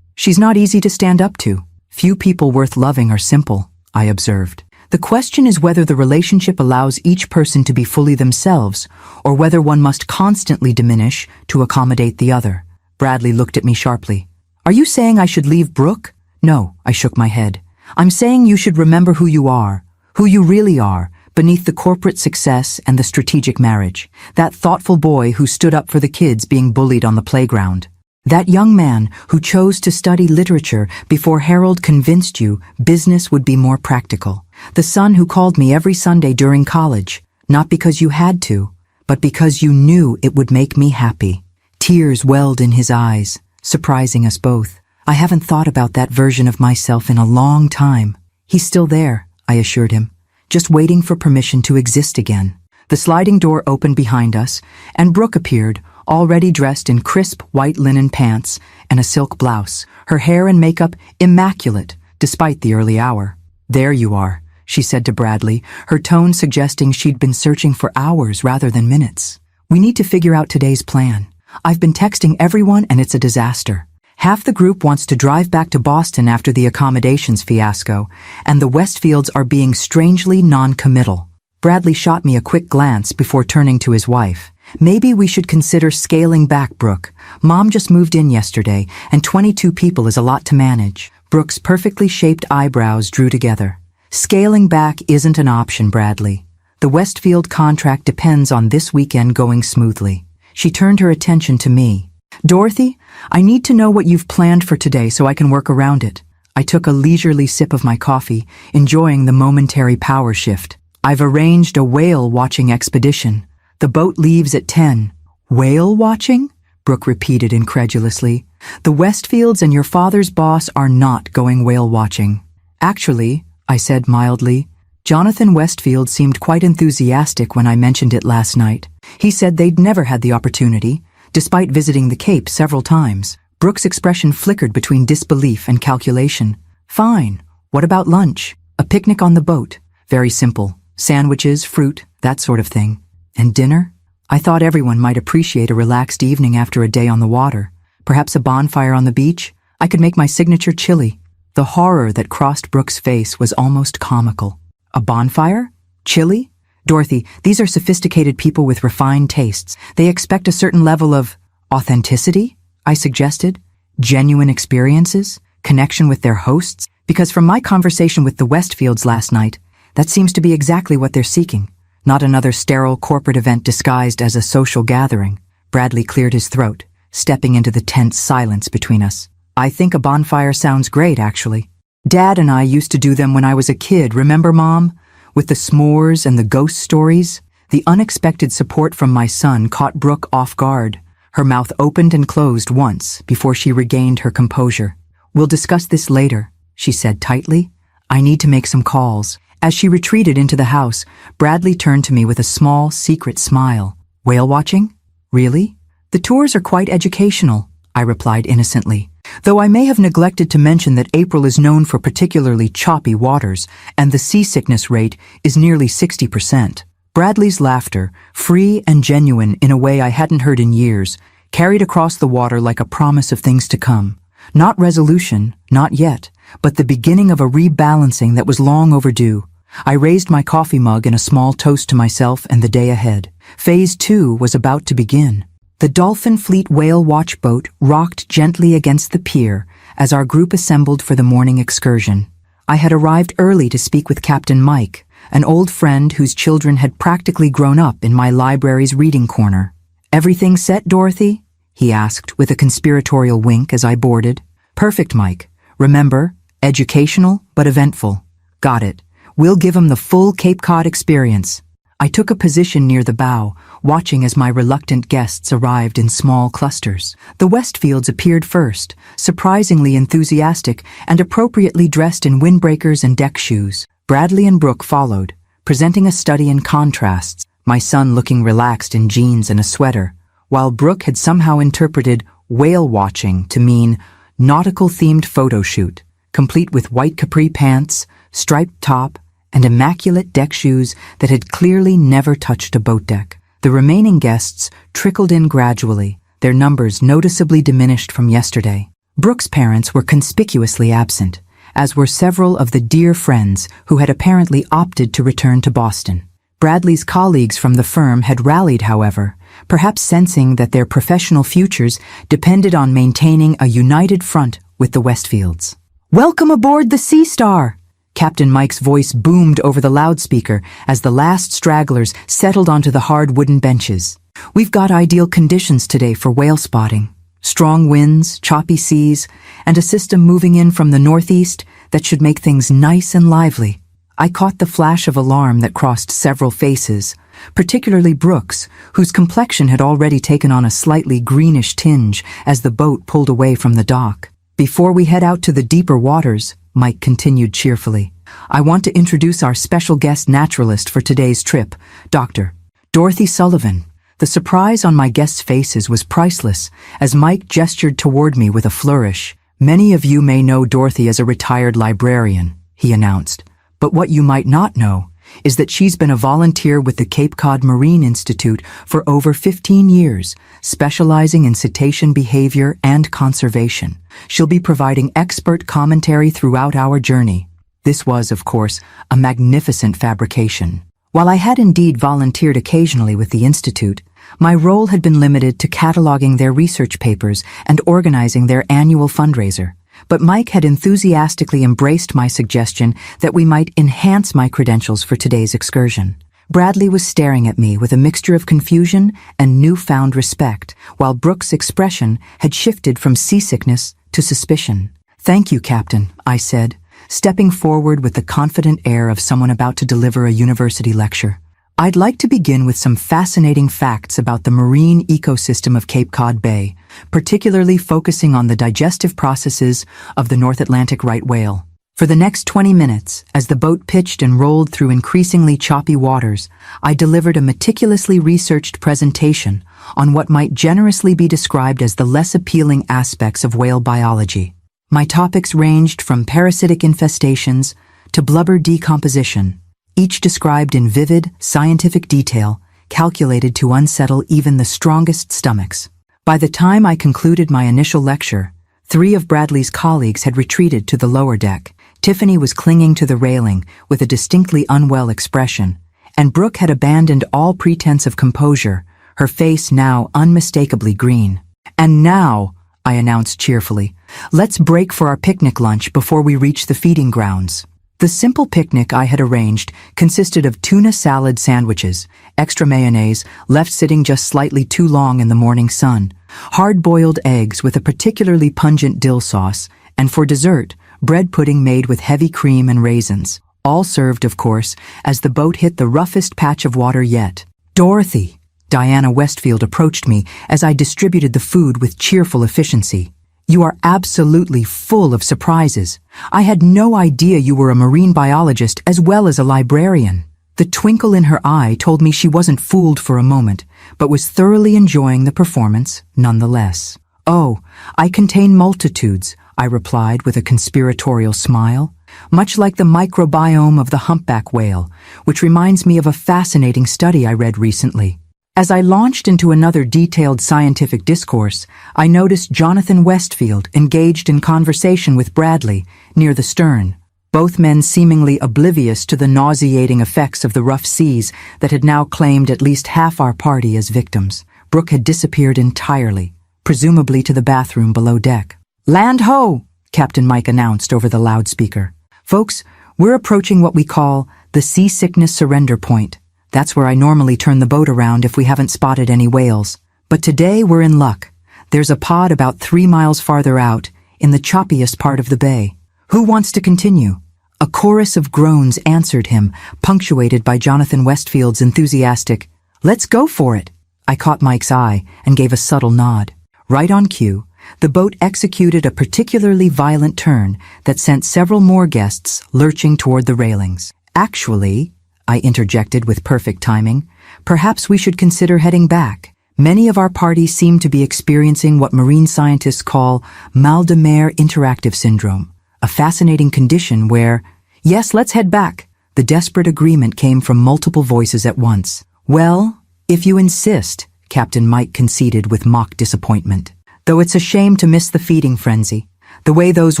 she's not easy to stand up to. Few people worth loving are simple, I observed. The question is whether the relationship allows each person to be fully themselves, or whether one must constantly diminish to accommodate the other. Bradley looked at me sharply. Are you saying I should leave Brooke? No, I shook my head. I'm saying you should remember who you really are, beneath the corporate success and the strategic marriage. That thoughtful boy who stood up for the kids being bullied on the playground. That young man who chose to study literature before Harold convinced you business would be more practical. The son who called me every Sunday during college, not because you had to, but because you knew it would make me happy. Tears welled in his eyes, surprising us both. I haven't thought about that version of myself in a long time. He's still there, I assured him, just waiting for permission to exist again. The sliding door opened behind us, and Brooke appeared, already dressed in crisp white linen pants and a silk blouse, her hair and makeup immaculate, despite the early hour. There you are, she said to Bradley, her tone suggesting she'd been searching for hours rather than minutes. We need to figure out today's plan. I've been texting everyone and it's a disaster. Half the group wants to drive back to Boston after the accommodations fiasco, and the Westfields are being strangely non-committal. Bradley shot me a quick glance before turning to his wife. Maybe we should consider scaling back, Brooke. Mom just moved in yesterday, and 22 people is a lot to manage. Brooke's perfectly shaped eyebrows drew together. Scaling back isn't an option, Bradley. The Westfield contract depends on this weekend going smoothly. She turned her attention to me. Dorothy, I need to know what you've planned for today so I can work around it. I took a leisurely sip of my coffee, enjoying the momentary power shift. I've arranged a whale-watching expedition. The boat leaves at 10. Whale watching? Brooke repeated incredulously. The Westfields and your father's boss are not going whale watching. Actually, I said mildly, Jonathan Westfield seemed quite enthusiastic when I mentioned it last night. He said they'd never had the opportunity, despite visiting the Cape several times. Brooke's expression flickered between disbelief and calculation. Fine. What about lunch? A picnic on the boat. Very simple. Sandwiches, fruit, that sort of thing. And dinner? I thought everyone might appreciate a relaxed evening after a day on the water. Perhaps a bonfire on the beach? I could make my signature chili. The horror that crossed Brooke's face was almost comical. A bonfire? Chili? Dorothy, these are sophisticated people with refined tastes. They expect a certain level of authenticity, I suggested. Genuine experiences? Connection with their hosts? Because from my conversation with the Westfields last night, that seems to be exactly what they're seeking. Not another sterile corporate event disguised as a social gathering. Bradley cleared his throat, stepping into the tense silence between us. I think a bonfire sounds great, actually. Dad and I used to do them when I was a kid, remember, Mom? With the s'mores and the ghost stories? The unexpected support from my son caught Brooke off guard. Her mouth opened and closed once before she regained her composure. We'll discuss this later, she said tightly. I need to make some calls. As she retreated into the house, Bradley turned to me with a small, secret smile. Whale watching? Really? The tours are quite educational, I replied innocently, though I may have neglected to mention that April is known for particularly choppy waters, and the seasickness rate is nearly 60%. Bradley's laughter, free and genuine in a way I hadn't heard in years, carried across the water like a promise of things to come. Not resolution, not yet, but the beginning of a rebalancing that was long overdue. I raised my coffee mug in a small toast to myself and the day ahead. Phase 2 was about to begin. The Dolphin Fleet whale watch boat rocked gently against the pier as our group assembled for the morning excursion. I had arrived early to speak with Captain Mike, an old friend whose children had practically grown up in my library's reading corner. Everything set, Dorothy? He asked with a conspiratorial wink as I boarded. Perfect, Mike. Remember, educational but eventful. Got it. We'll give 'em the full Cape Cod experience. I took a position near the bow, watching as my reluctant guests arrived in small clusters. The Westfields appeared first, surprisingly enthusiastic and appropriately dressed in windbreakers and deck shoes. Bradley and Brooke followed, presenting a study in contrasts, my son looking relaxed in jeans and a sweater, while Brooke had somehow interpreted whale watching to mean nautical-themed photo shoot, complete with white capri pants, striped top, and immaculate deck shoes that had clearly never touched a boat deck. The remaining guests trickled in gradually, their numbers noticeably diminished from yesterday. Brooke's parents were conspicuously absent, as were several of the dear friends who had apparently opted to return to Boston. Bradley's colleagues from the firm had rallied, however, perhaps sensing that their professional futures depended on maintaining a united front with the Westfields. "Welcome aboard the Sea Star!" Captain Mike's voice boomed over the loudspeaker as the last stragglers settled onto the hard wooden benches. "We've got ideal conditions today for whale spotting. Strong winds, choppy seas, and a system moving in from the northeast that should make things nice and lively." I caught the flash of alarm that crossed several faces, particularly Brooke's, whose complexion had already taken on a slightly greenish tinge as the boat pulled away from the dock. "Before we head out to the deeper waters," Mike continued cheerfully, "I want to introduce our special guest naturalist for today's trip, Dr. Dorothy Sullivan." The surprise on my guests' faces was priceless as Mike gestured toward me with a flourish. "Many of you may know Dorothy as a retired librarian," he announced, "but what you might not know is that she's been a volunteer with the Cape Cod Marine Institute for over 15 years, specializing in cetacean behavior and conservation. She'll be providing expert commentary throughout our journey." This was, of course, a magnificent fabrication. While I had indeed volunteered occasionally with the Institute, my role had been limited to cataloging their research papers and organizing their annual fundraiser. But Mike had enthusiastically embraced my suggestion that we might enhance my credentials for today's excursion. Bradley was staring at me with a mixture of confusion and newfound respect, while Brooke's expression had shifted from seasickness to suspicion. "Thank you, Captain," I said, stepping forward with the confident air of someone about to deliver a university lecture. "I'd like to begin with some fascinating facts about the marine ecosystem of Cape Cod Bay, particularly focusing on the digestive processes of the North Atlantic right whale." For the next 20 minutes, as the boat pitched and rolled through increasingly choppy waters, I delivered a meticulously researched presentation on what might generously be described as the less appealing aspects of whale biology. My topics ranged from parasitic infestations to blubber decomposition, each described in vivid, scientific detail, calculated to unsettle even the strongest stomachs. By the time I concluded my initial lecture, 3 of Bradley's colleagues had retreated to the lower deck. Tiffany was clinging to the railing with a distinctly unwell expression, and Brooke had abandoned all pretense of composure, her face now unmistakably green. "And now," I announced cheerfully, "let's break for our picnic lunch before we reach the feeding grounds." The simple picnic I had arranged consisted of tuna salad sandwiches, extra mayonnaise left sitting just slightly too long in the morning sun, hard-boiled eggs with a particularly pungent dill sauce, and for dessert, bread pudding made with heavy cream and raisins, all served, of course, as the boat hit the roughest patch of water yet. "Dorothy," Diana Westfield approached me as I distributed the food with cheerful efficiency. "You are absolutely full of surprises. I had no idea you were a marine biologist as well as a librarian." The twinkle in her eye told me she wasn't fooled for a moment, but was thoroughly enjoying the performance nonetheless. "Oh, I contain multitudes," I replied with a conspiratorial smile, "much like the microbiome of the humpback whale, which reminds me of a fascinating study I read recently." As I launched into another detailed scientific discourse, I noticed Jonathan Westfield engaged in conversation with Bradley near the stern, both men seemingly oblivious to the nauseating effects of the rough seas that had now claimed at least half our party as victims. Brooke had disappeared entirely, presumably to the bathroom below deck. "Land ho!" Captain Mike announced over the loudspeaker. "Folks, we're approaching what we call the seasickness surrender point. That's where I normally turn the boat around if we haven't spotted any whales. But today we're in luck. There's a pod about 3 miles farther out, in the choppiest part of the bay. Who wants to continue?" A chorus of groans answered him, punctuated by Jonathan Westfield's enthusiastic, "Let's go for it." I caught Mike's eye and gave a subtle nod. Right on cue, the boat executed a particularly violent turn that sent several more guests lurching toward the railings. "Actually," I interjected with perfect timing, "perhaps we should consider heading back. Many of our party seem to be experiencing what marine scientists call mal de mer interactive syndrome, a fascinating condition where—" "Yes, let's head back." The desperate agreement came from multiple voices at once. "Well, if you insist," Captain Mike conceded with mock disappointment. "Though it's a shame to miss the feeding frenzy. The way those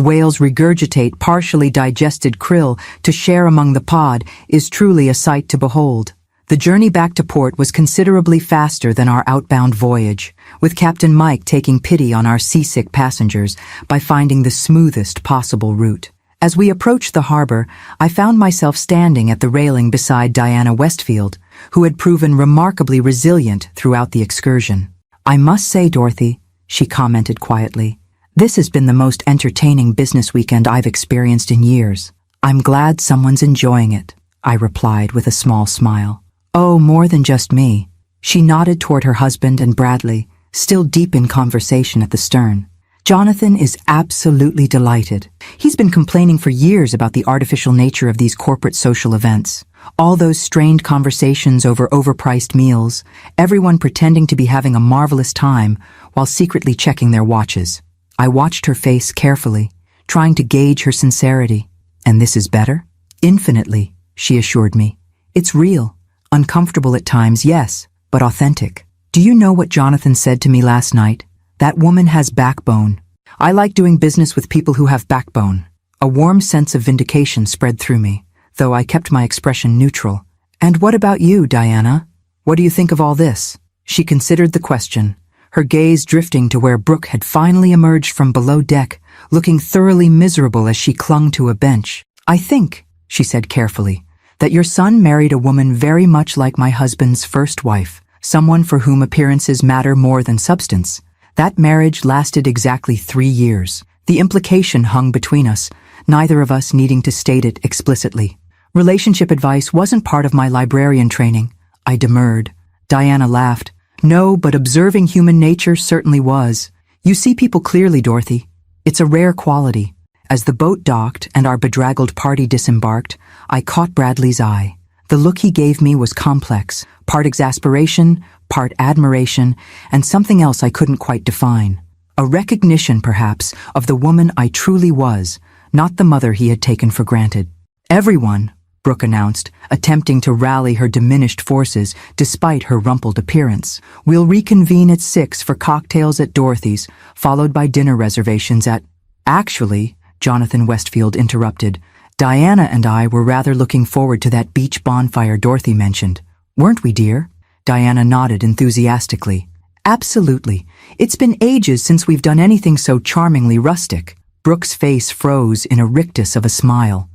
whales regurgitate partially digested krill to share among the pod is truly a sight to behold." The journey back to port was considerably faster than our outbound voyage, with Captain Mike taking pity on our seasick passengers by finding the smoothest possible route. As we approached the harbor, I found myself standing at the railing beside Diana Westfield, who had proven remarkably resilient throughout the excursion. "I must say, Dorothy," she commented quietly, "this has been the most entertaining business weekend I've experienced in years." "I'm glad someone's enjoying it," I replied with a small smile. "Oh, more than just me." She nodded toward her husband and Bradley, still deep in conversation at the stern. "Jonathan is absolutely delighted. He's been complaining for years about the artificial nature of these corporate social events. All those strained conversations over overpriced meals, everyone pretending to be having a marvelous time while secretly checking their watches." I watched her face carefully, trying to gauge her sincerity. "And this is better?" "Infinitely," she assured me. "It's real. Uncomfortable at times, yes, but authentic. Do you know what Jonathan said to me last night? That woman has backbone. I like doing business with people who have backbone." A warm sense of vindication spread through me, though I kept my expression neutral. "And what about you, Diana? What do you think of all this?" She considered the question, her gaze drifting to where Brooke had finally emerged from below deck, looking thoroughly miserable as she clung to a bench. "I think," she said carefully, "that your son married a woman very much like my husband's first wife, someone for whom appearances matter more than substance. That marriage lasted exactly 3 years. The implication hung between us, neither of us needing to state it explicitly. Relationship advice wasn't part of my librarian training," I demurred. Diana laughed. "No, but observing human nature certainly was. You see people clearly, Dorothy. It's a rare quality." As the boat docked and our bedraggled party disembarked, I caught Bradley's eye. The look he gave me was complex, part exasperation, part admiration, and something else I couldn't quite define. A recognition, perhaps, of the woman I truly was, not the mother he had taken for granted. Everyone, Brooke announced, attempting to rally her diminished forces despite her rumpled appearance. We'll reconvene at 6 for cocktails at Dorothy's, followed by dinner reservations at— Actually, Jonathan Westfield interrupted, Diana and I were rather looking forward to that beach bonfire Dorothy mentioned. Weren't we, dear? Diana nodded enthusiastically. Absolutely. It's been ages since we've done anything so charmingly rustic. Brooke's face froze in a rictus of a smile.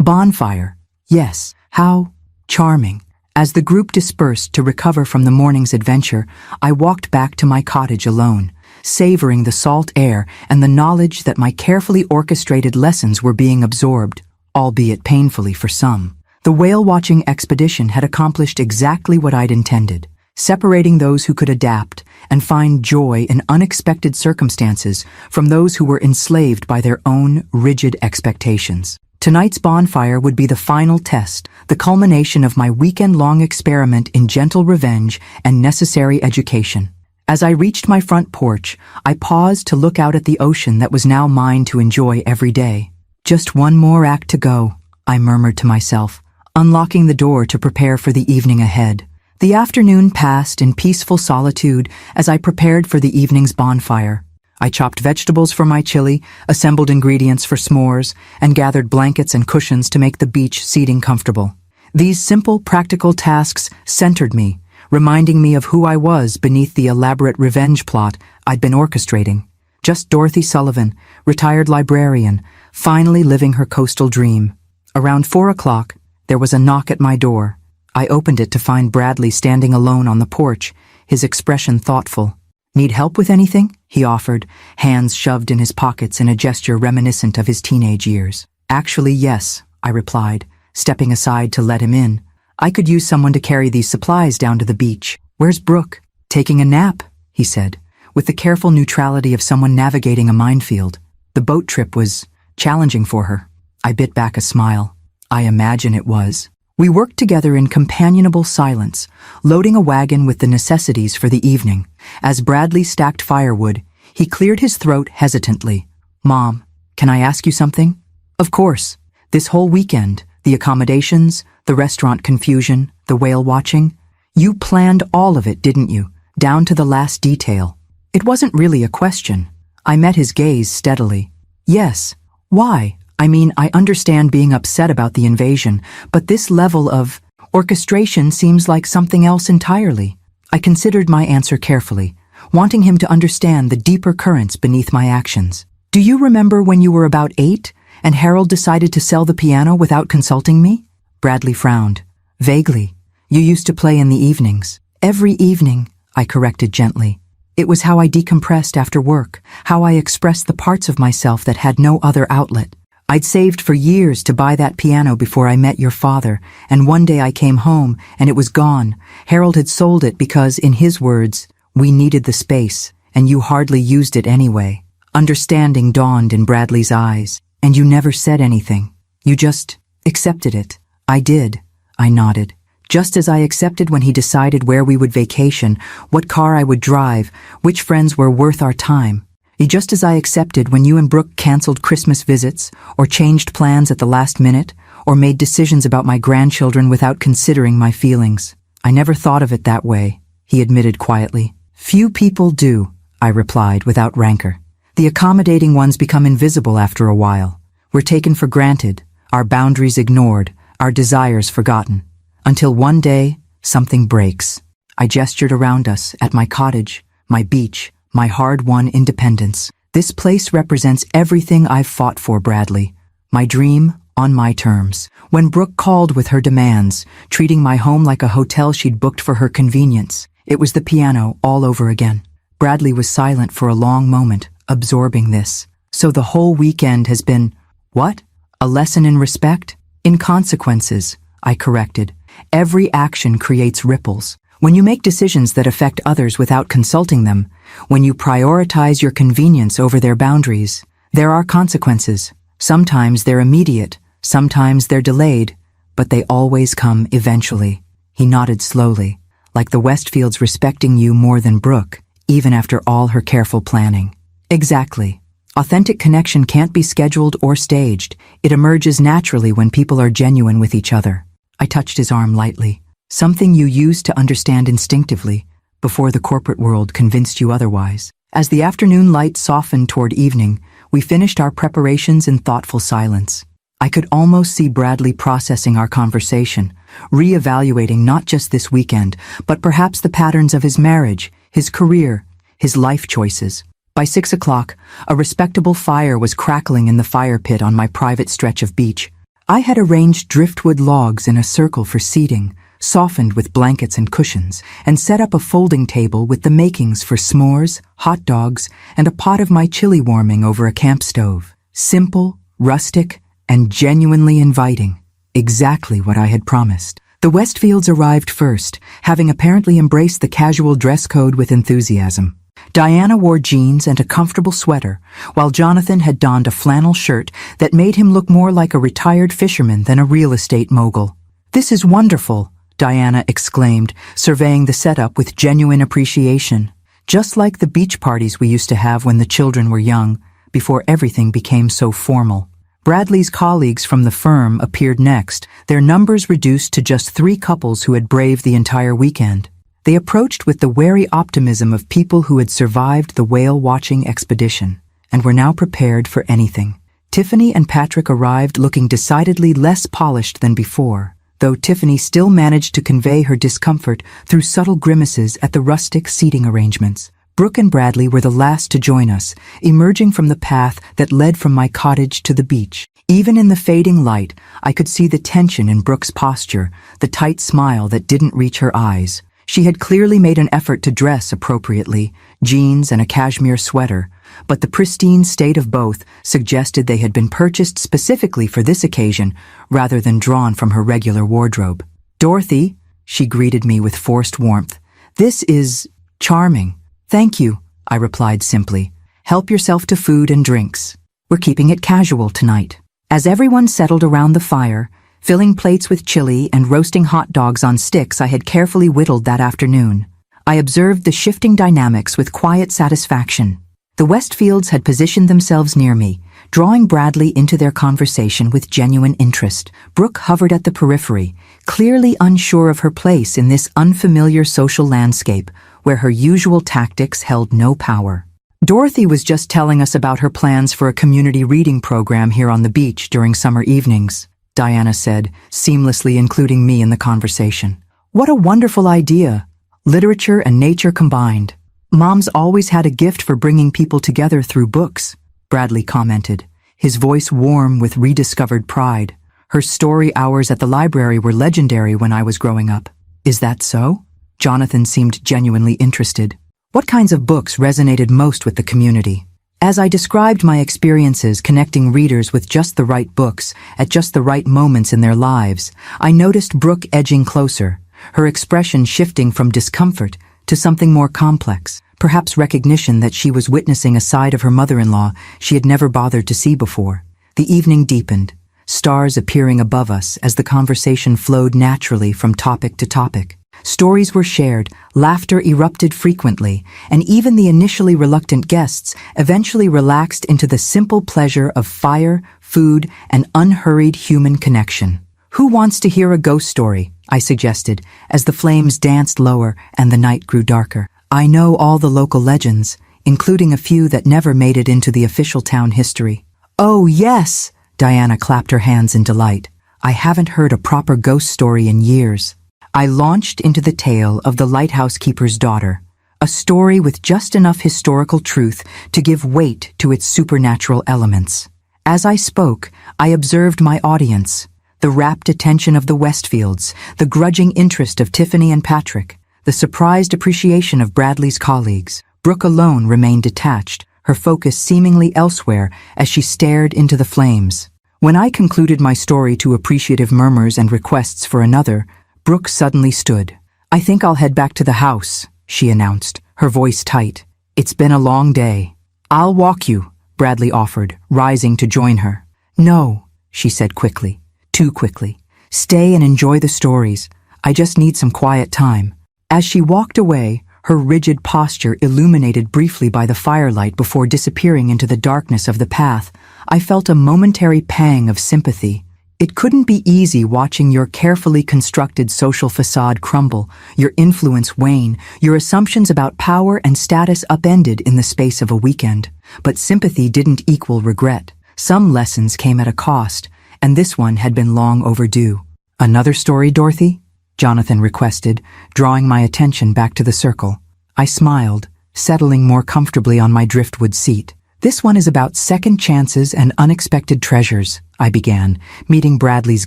Bonfire. Yes, how charming. As the group dispersed to recover from the morning's adventure, I walked back to my cottage alone, savoring the salt air and the knowledge that my carefully orchestrated lessons were being absorbed, albeit painfully for some. The whale-watching expedition had accomplished exactly what I'd intended, separating those who could adapt and find joy in unexpected circumstances from those who were enslaved by their own rigid expectations. Tonight's bonfire would be the final test, the culmination of my weekend-long experiment in gentle revenge and necessary education. As I reached my front porch, I paused to look out at the ocean that was now mine to enjoy every day. Just one more act to go, I murmured to myself, unlocking the door to prepare for the evening ahead. The afternoon passed in peaceful solitude as I prepared for the evening's bonfire. I chopped vegetables for my chili, assembled ingredients for s'mores, and gathered blankets and cushions to make the beach seating comfortable. These simple, practical tasks centered me, reminding me of who I was beneath the elaborate revenge plot I'd been orchestrating. Just Dorothy Sullivan, retired librarian, finally living her coastal dream. Around 4 o'clock, there was a knock at my door. I opened it to find Bradley standing alone on the porch, his expression thoughtful. Need help with anything? He offered, hands shoved in his pockets in a gesture reminiscent of his teenage years. Actually, yes, I replied, stepping aside to let him in. I could use someone to carry these supplies down to the beach. Where's Brooke? Taking a nap, he said, with the careful neutrality of someone navigating a minefield. The boat trip was challenging for her. I bit back a smile. I imagine it was. We worked together in companionable silence, loading a wagon with the necessities for the evening. As Bradley stacked firewood, he cleared his throat hesitantly. Mom, can I ask you something? Of course. This whole weekend, the accommodations, the restaurant confusion, the whale watching, you planned all of it, didn't you? Down to the last detail. It wasn't really a question. I met his gaze steadily. Yes. Why? I mean, I understand being upset about the invasion, but this level of orchestration seems like something else entirely. I considered my answer carefully, wanting him to understand the deeper currents beneath my actions. Do you remember when you were about 8 and Harold decided to sell the piano without consulting me? Bradley frowned. Vaguely. You used to play in the evenings. Every evening, I corrected gently. It was how I decompressed after work, how I expressed the parts of myself that had no other outlet. I'd saved for years to buy that piano before I met your father, and one day I came home and it was gone. Harold had sold it because, in his words, we needed the space, and you hardly used it anyway. Understanding dawned in Bradley's eyes, and you never said anything. You just accepted it. I did, I nodded. Just as I accepted when he decided where we would vacation, what car I would drive, which friends were worth our time. Just as I accepted when you and Brooke canceled Christmas visits, or changed plans at the last minute, or made decisions about my grandchildren without considering my feelings. I never thought of it that way, he admitted quietly. Few people do, I replied without rancor. The accommodating ones become invisible after a while. We're taken for granted, our boundaries ignored, our desires forgotten. Until one day, something breaks. I gestured around us, at my cottage, my beach, my hard-won independence. This place represents everything I've fought for, Bradley. My dream, on my terms. When Brooke called with her demands, treating my home like a hotel she'd booked for her convenience, it was the piano all over again. Bradley was silent for a long moment, absorbing this. So the whole weekend has been, what? A lesson in respect? In consequences, I corrected. Every action creates ripples. When you make decisions that affect others without consulting them, when you prioritize your convenience over their boundaries, there are consequences. Sometimes they're immediate, sometimes they're delayed, but they always come eventually. He nodded slowly, like the Westfields respecting you more than Brooke, even after all her careful planning. Exactly. Authentic connection can't be scheduled or staged. It emerges naturally when people are genuine with each other. I touched his arm lightly. Something you used to understand instinctively, before the corporate world convinced you otherwise. As the afternoon light softened toward evening, we finished our preparations in thoughtful silence. I could almost see Bradley processing our conversation, re-evaluating not just this weekend, but perhaps the patterns of his marriage, his career, his life choices. By 6 o'clock, a respectable fire was crackling in the fire pit on my private stretch of beach. I had arranged driftwood logs in a circle for seating, softened with blankets and cushions, and set up a folding table with the makings for s'mores, hot dogs, and a pot of my chili warming over a camp stove. Simple, rustic, and genuinely inviting. Exactly what I had promised. The Westfields arrived first, having apparently embraced the casual dress code with enthusiasm. Diana wore jeans and a comfortable sweater, while Jonathan had donned a flannel shirt that made him look more like a retired fisherman than a real estate mogul. "This is wonderful," Diana exclaimed, surveying the setup with genuine appreciation. "Just like the beach parties we used to have when the children were young, before everything became so formal." Bradley's colleagues from the firm appeared next, their numbers reduced to just 3 couples who had braved the entire weekend. They approached with the wary optimism of people who had survived the whale-watching expedition, and were now prepared for anything. Tiffany and Patrick arrived looking decidedly less polished than before, though Tiffany still managed to convey her discomfort through subtle grimaces at the rustic seating arrangements. Brooke and Bradley were the last to join us, emerging from the path that led from my cottage to the beach. Even in the fading light, I could see the tension in Brooke's posture, the tight smile that didn't reach her eyes. She had clearly made an effort to dress appropriately, jeans and a cashmere sweater, but the pristine state of both suggested they had been purchased specifically for this occasion rather than drawn from her regular wardrobe. "Dorothy," she greeted me with forced warmth, "this is charming." "Thank you," I replied simply. "Help yourself to food and drinks. We're keeping it casual tonight." As everyone settled around the fire, filling plates with chili and roasting hot dogs on sticks I had carefully whittled that afternoon, I observed the shifting dynamics with quiet satisfaction. The Westfields had positioned themselves near me, drawing Bradley into their conversation with genuine interest. Brooke hovered at the periphery, clearly unsure of her place in this unfamiliar social landscape where her usual tactics held no power. Dorothy was just telling us about her plans for a community reading program here on the beach during summer evenings, Diana said, seamlessly including me in the conversation. "What a wonderful idea! Literature and nature combined. Mom's always had a gift for bringing people together through books," Bradley commented, his voice warm with rediscovered pride. "Her story hours at the library were legendary when I was growing up." "Is that so?" Jonathan seemed genuinely interested. "What kinds of books resonated most with the community?" As I described my experiences connecting readers with just the right books at just the right moments in their lives, I noticed Brooke edging closer, her expression shifting from discomfort to something more complex, perhaps recognition that she was witnessing a side of her mother-in-law she had never bothered to see before. The evening deepened, stars appearing above us as the conversation flowed naturally from topic to topic. Stories were shared, laughter erupted frequently, and even the initially reluctant guests eventually relaxed into the simple pleasure of fire, food, and unhurried human connection. "Who wants to hear a ghost story?" I suggested, as the flames danced lower and the night grew darker. "I know all the local legends, including a few that never made it into the official town history." "Oh, yes!" Diana clapped her hands in delight. "I haven't heard a proper ghost story in years." I launched into the tale of the lighthouse keeper's daughter, a story with just enough historical truth to give weight to its supernatural elements. As I spoke, I observed my audience, the rapt attention of the Westfields, the grudging interest of Tiffany and Patrick, the surprised appreciation of Bradley's colleagues. Brooke alone remained detached, her focus seemingly elsewhere as she stared into the flames. When I concluded my story to appreciative murmurs and requests for another, Brooke suddenly stood. "I think I'll head back to the house," she announced, her voice tight. "It's been a long day." "I'll walk you," Bradley offered, rising to join her. "No," she said quickly, too quickly. "Stay and enjoy the stories. I just need some quiet time." As she walked away, her rigid posture illuminated briefly by the firelight before disappearing into the darkness of the path. I felt a momentary pang of sympathy. It couldn't be easy watching your carefully constructed social facade crumble, your influence wane, your assumptions about power and status upended in the space of a weekend. But sympathy didn't equal regret. Some lessons came at a cost, and this one had been long overdue. "Another story, Dorothy?" Jonathan requested, drawing my attention back to the circle. I smiled, settling more comfortably on my driftwood seat. "This one is about second chances and unexpected treasures," I began, meeting Bradley's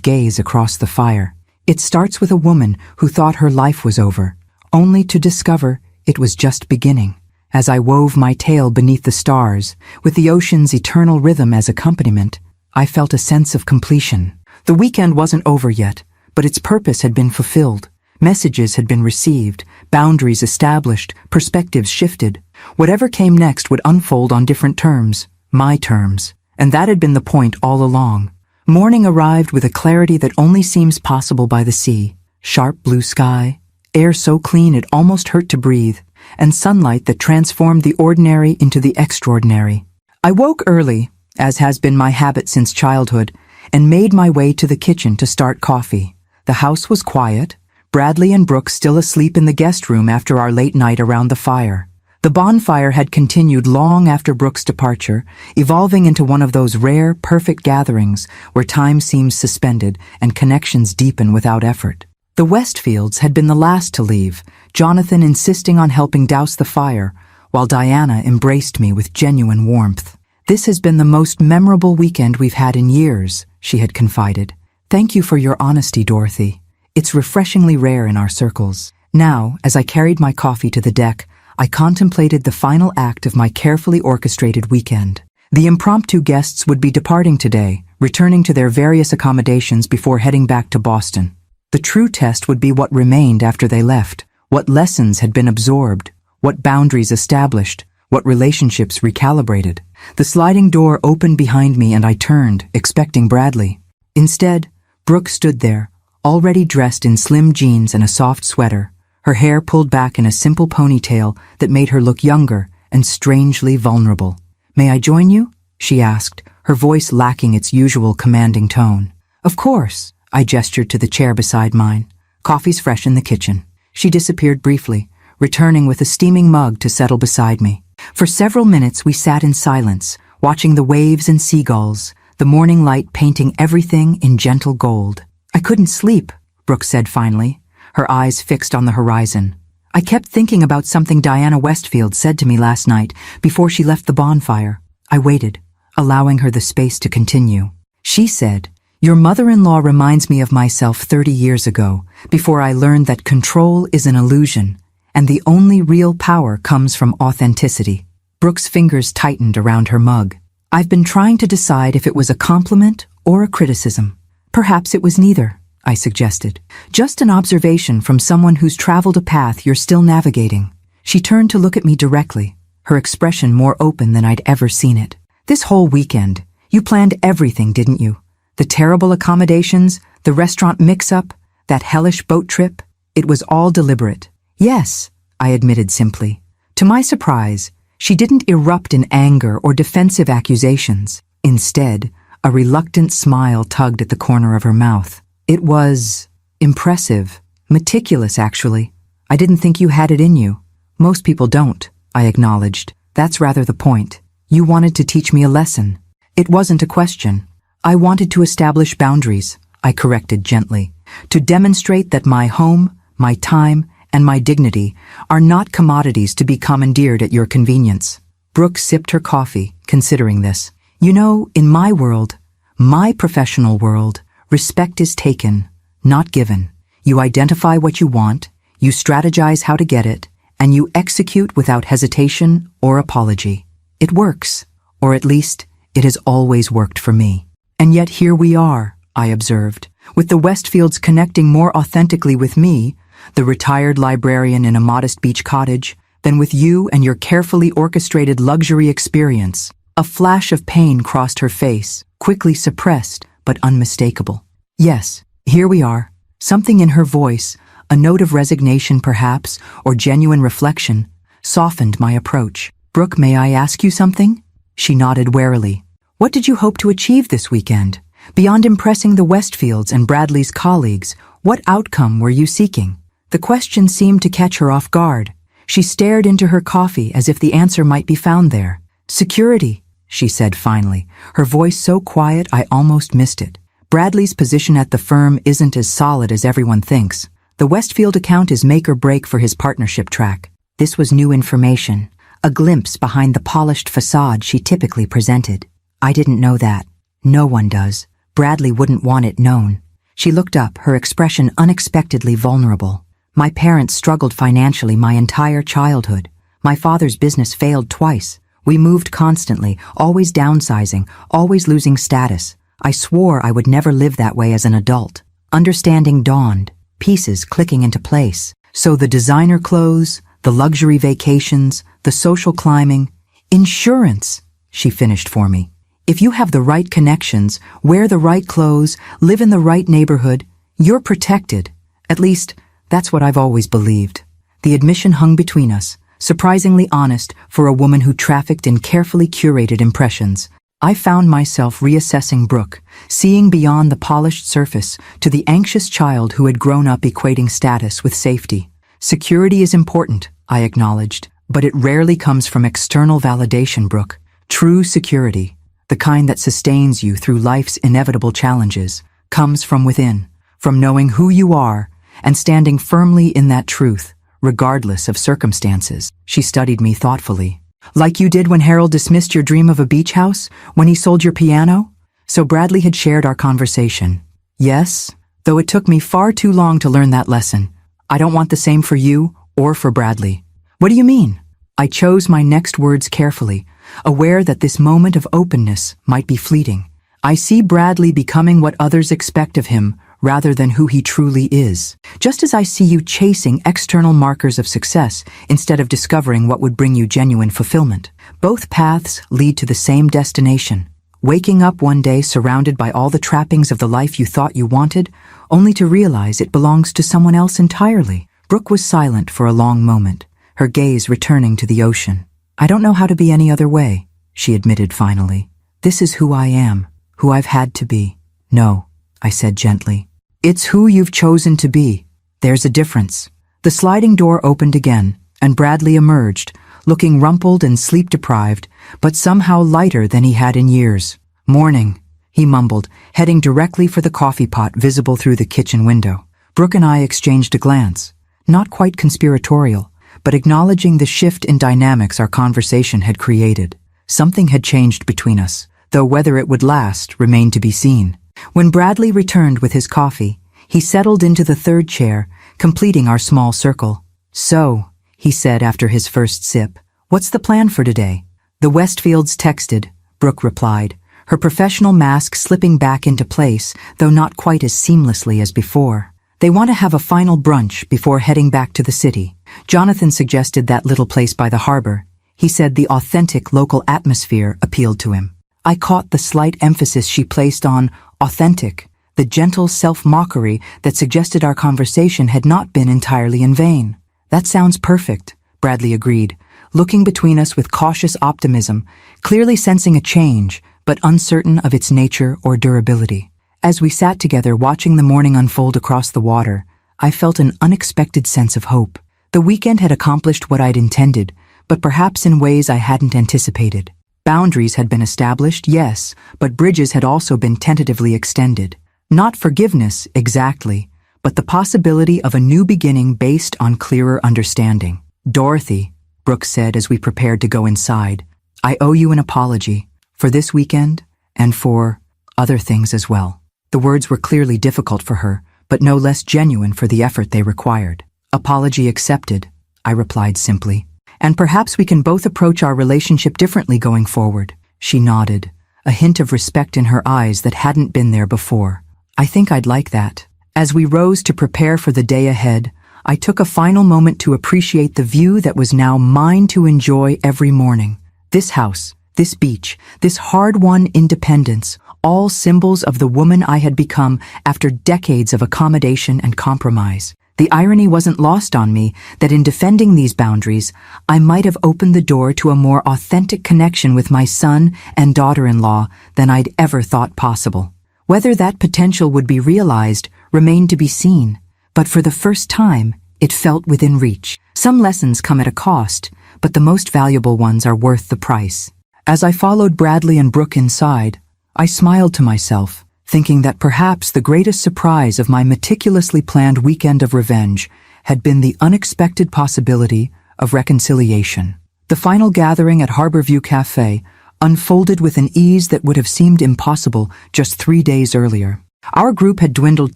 gaze across the fire. "It starts with a woman who thought her life was over, only to discover it was just beginning." As I wove my tale beneath the stars, with the ocean's eternal rhythm as accompaniment, I felt a sense of completion. The weekend wasn't over yet, but its purpose had been fulfilled. Messages had been received, boundaries established, perspectives shifted. Whatever came next would unfold on different terms, my terms, and that had been the point all along. Morning arrived with a clarity that only seems possible by the sea. Sharp blue sky, air so clean it almost hurt to breathe, and sunlight that transformed the ordinary into the extraordinary. I woke early, as has been my habit since childhood, and made my way to the kitchen to start coffee. The house was quiet, Bradley and Brooke still asleep in the guest room after our late night around the fire. The bonfire had continued long after Brooke's departure, evolving into one of those rare, perfect gatherings where time seems suspended and connections deepen without effort. The Westfields had been the last to leave, Jonathan insisting on helping douse the fire, while Diana embraced me with genuine warmth. "This has been the most memorable weekend we've had in years," she had confided. "Thank you for your honesty, Dorothy. It's refreshingly rare in our circles." Now, as I carried my coffee to the deck, I contemplated the final act of my carefully orchestrated weekend. The impromptu guests would be departing today, returning to their various accommodations before heading back to Boston. The true test would be what remained after they left, what lessons had been absorbed, what boundaries established, what relationships recalibrated. The sliding door opened behind me and I turned, expecting Bradley. Instead, Brooke stood there, already dressed in slim jeans and a soft sweater, her hair pulled back in a simple ponytail that made her look younger and strangely vulnerable. "May I join you?" she asked, her voice lacking its usual commanding tone. "Of course," I gestured to the chair beside mine. "Coffee's fresh in the kitchen." She disappeared briefly, returning with a steaming mug to settle beside me. For several minutes we sat in silence, watching the waves and seagulls, the morning light painting everything in gentle gold. "I couldn't sleep," Brooke said finally, her eyes fixed on the horizon. "I kept thinking about something Diana Westfield said to me last night before she left the bonfire." I waited, allowing her the space to continue. "She said, 'Your mother-in-law reminds me of myself 30 years ago, before I learned that control is an illusion, and the only real power comes from authenticity.'" Brooke's fingers tightened around her mug. "I've been trying to decide if it was a compliment or a criticism. Perhaps it was neither," I suggested. "Just an observation from someone who's traveled a path you're still navigating." She turned to look at me directly, her expression more open than I'd ever seen it. "This whole weekend, you planned everything, didn't you? The terrible accommodations, the restaurant mix-up, that hellish boat trip, it was all deliberate." "Yes," I admitted simply. To my surprise, she didn't erupt in anger or defensive accusations. Instead, a reluctant smile tugged at the corner of her mouth. "It was impressive, meticulous actually. I didn't think you had it in you." "Most people don't," I acknowledged. "That's rather the point. You wanted to teach me a lesson." "It wasn't a question. I wanted to establish boundaries," I corrected gently, "to demonstrate that my home, my time, and my dignity are not commodities to be commandeered at your convenience." Brooke sipped her coffee, considering this. "You know, in my world, my professional world, respect is taken, not given. You identify what you want, you strategize how to get it, and you execute without hesitation or apology. It works, or at least it has always worked for me." "And yet here we are," I observed, "with the Westfields connecting more authentically with me, the retired librarian in a modest beach cottage, than with you and your carefully orchestrated luxury experience." A flash of pain crossed her face, quickly suppressed but unmistakable. "Yes, here we are." Something in her voice, A note of resignation, perhaps, or genuine reflection, softened my approach. "Brooke, may I ask you something?" She nodded warily. "What did you hope to achieve this weekend? Beyond impressing the Westfields and Bradley's colleagues, what outcome were you seeking?" The question seemed to catch her off guard. She stared into her coffee as if the answer might be found there. "Security," she said finally, her voice so quiet I almost missed it. "Bradley's position at the firm isn't as solid as everyone thinks. The Westfield account is make or break for his partnership track." This was new information, a glimpse behind the polished facade she typically presented. "I didn't know that. No one does. Bradley wouldn't want it known." She looked up, her expression unexpectedly vulnerable. "My parents struggled financially my entire childhood. My father's business failed twice. We moved constantly, always downsizing, always losing status. I swore I would never live that way as an adult." Understanding dawned, pieces clicking into place. So the designer clothes, the luxury vacations, the social climbing, insurance, she finished for me. If you have the right connections, wear the right clothes, live in the right neighborhood, you're protected. At least, that's what I've always believed. The admission hung between us, surprisingly honest for a woman who trafficked in carefully curated impressions. I found myself reassessing Brooke, seeing beyond the polished surface to the anxious child who had grown up equating status with safety. "Security is important," I acknowledged, "but it rarely comes from external validation, Brooke. True security, the kind that sustains you through life's inevitable challenges, comes from within, from knowing who you are and standing firmly in that truth, regardless of circumstances." She studied me thoughtfully. "Like you did when Harold dismissed your dream of a beach house, when he sold your piano?" So Bradley had shared our conversation. "Yes, though it took me far too long to learn that lesson. I don't want the same for you or for Bradley." "What do you mean?" I chose my next words carefully, aware that this moment of openness might be fleeting. "I see Bradley becoming what others expect of him rather than who he truly is. Just as I see you chasing external markers of success instead of discovering what would bring you genuine fulfillment. Both paths lead to the same destination. Waking up one day surrounded by all the trappings of the life you thought you wanted, only to realize it belongs to someone else entirely." Brooke was silent for a long moment, her gaze returning to the ocean. "I don't know how to be any other way," she admitted finally. "This is who I am, who I've had to be." "No," I said gently. "It's who you've chosen to be. There's a difference." The sliding door opened again, and Bradley emerged, looking rumpled and sleep-deprived, but somehow lighter than he had in years. "Morning," he mumbled, heading directly for the coffee pot visible through the kitchen window. Brooke and I exchanged a glance, not quite conspiratorial, but acknowledging the shift in dynamics our conversation had created. Something had changed between us, though whether it would last remained to be seen. When Bradley returned with his coffee, he settled into the third chair, completing our small circle. "So," he said after his first sip, "what's the plan for today?" "The Westfields texted," Brooke replied, her professional mask slipping back into place, though not quite as seamlessly as before. "They want to have a final brunch before heading back to the city. Jonathan suggested that little place by the harbor. He said the authentic local atmosphere appealed to him." I caught the slight emphasis she placed on authentic, the gentle self-mockery that suggested our conversation had not been entirely in vain. "That sounds perfect," Bradley agreed, looking between us with cautious optimism, clearly sensing a change, but uncertain of its nature or durability. As we sat together watching the morning unfold across the water, I felt an unexpected sense of hope. The weekend had accomplished what I'd intended, but perhaps in ways I hadn't anticipated. Boundaries had been established, yes, but bridges had also been tentatively extended. Not forgiveness, exactly, but the possibility of a new beginning based on clearer understanding. "Dorothy," Brooke said as we prepared to go inside, "I owe you an apology for this weekend and for other things as well." The words were clearly difficult for her, but no less genuine for the effort they required. "Apology accepted," I replied simply. "And perhaps we can both approach our relationship differently going forward." She nodded, a hint of respect in her eyes that hadn't been there before. "I think I'd like that." As we rose to prepare for the day ahead, I took a final moment to appreciate the view that was now mine to enjoy every morning. This house, this beach, this hard-won independence, all symbols of the woman I had become after decades of accommodation and compromise. The irony wasn't lost on me that in defending these boundaries, I might have opened the door to a more authentic connection with my son and daughter-in-law than I'd ever thought possible. Whether that potential would be realized remained to be seen, but for the first time, it felt within reach. Some lessons come at a cost, but the most valuable ones are worth the price. As I followed Bradley and Brooke inside, I smiled to myself, thinking that perhaps the greatest surprise of my meticulously planned weekend of revenge had been the unexpected possibility of reconciliation. The final gathering at Harborview Cafe unfolded with an ease that would have seemed impossible just 3 days earlier. Our group had dwindled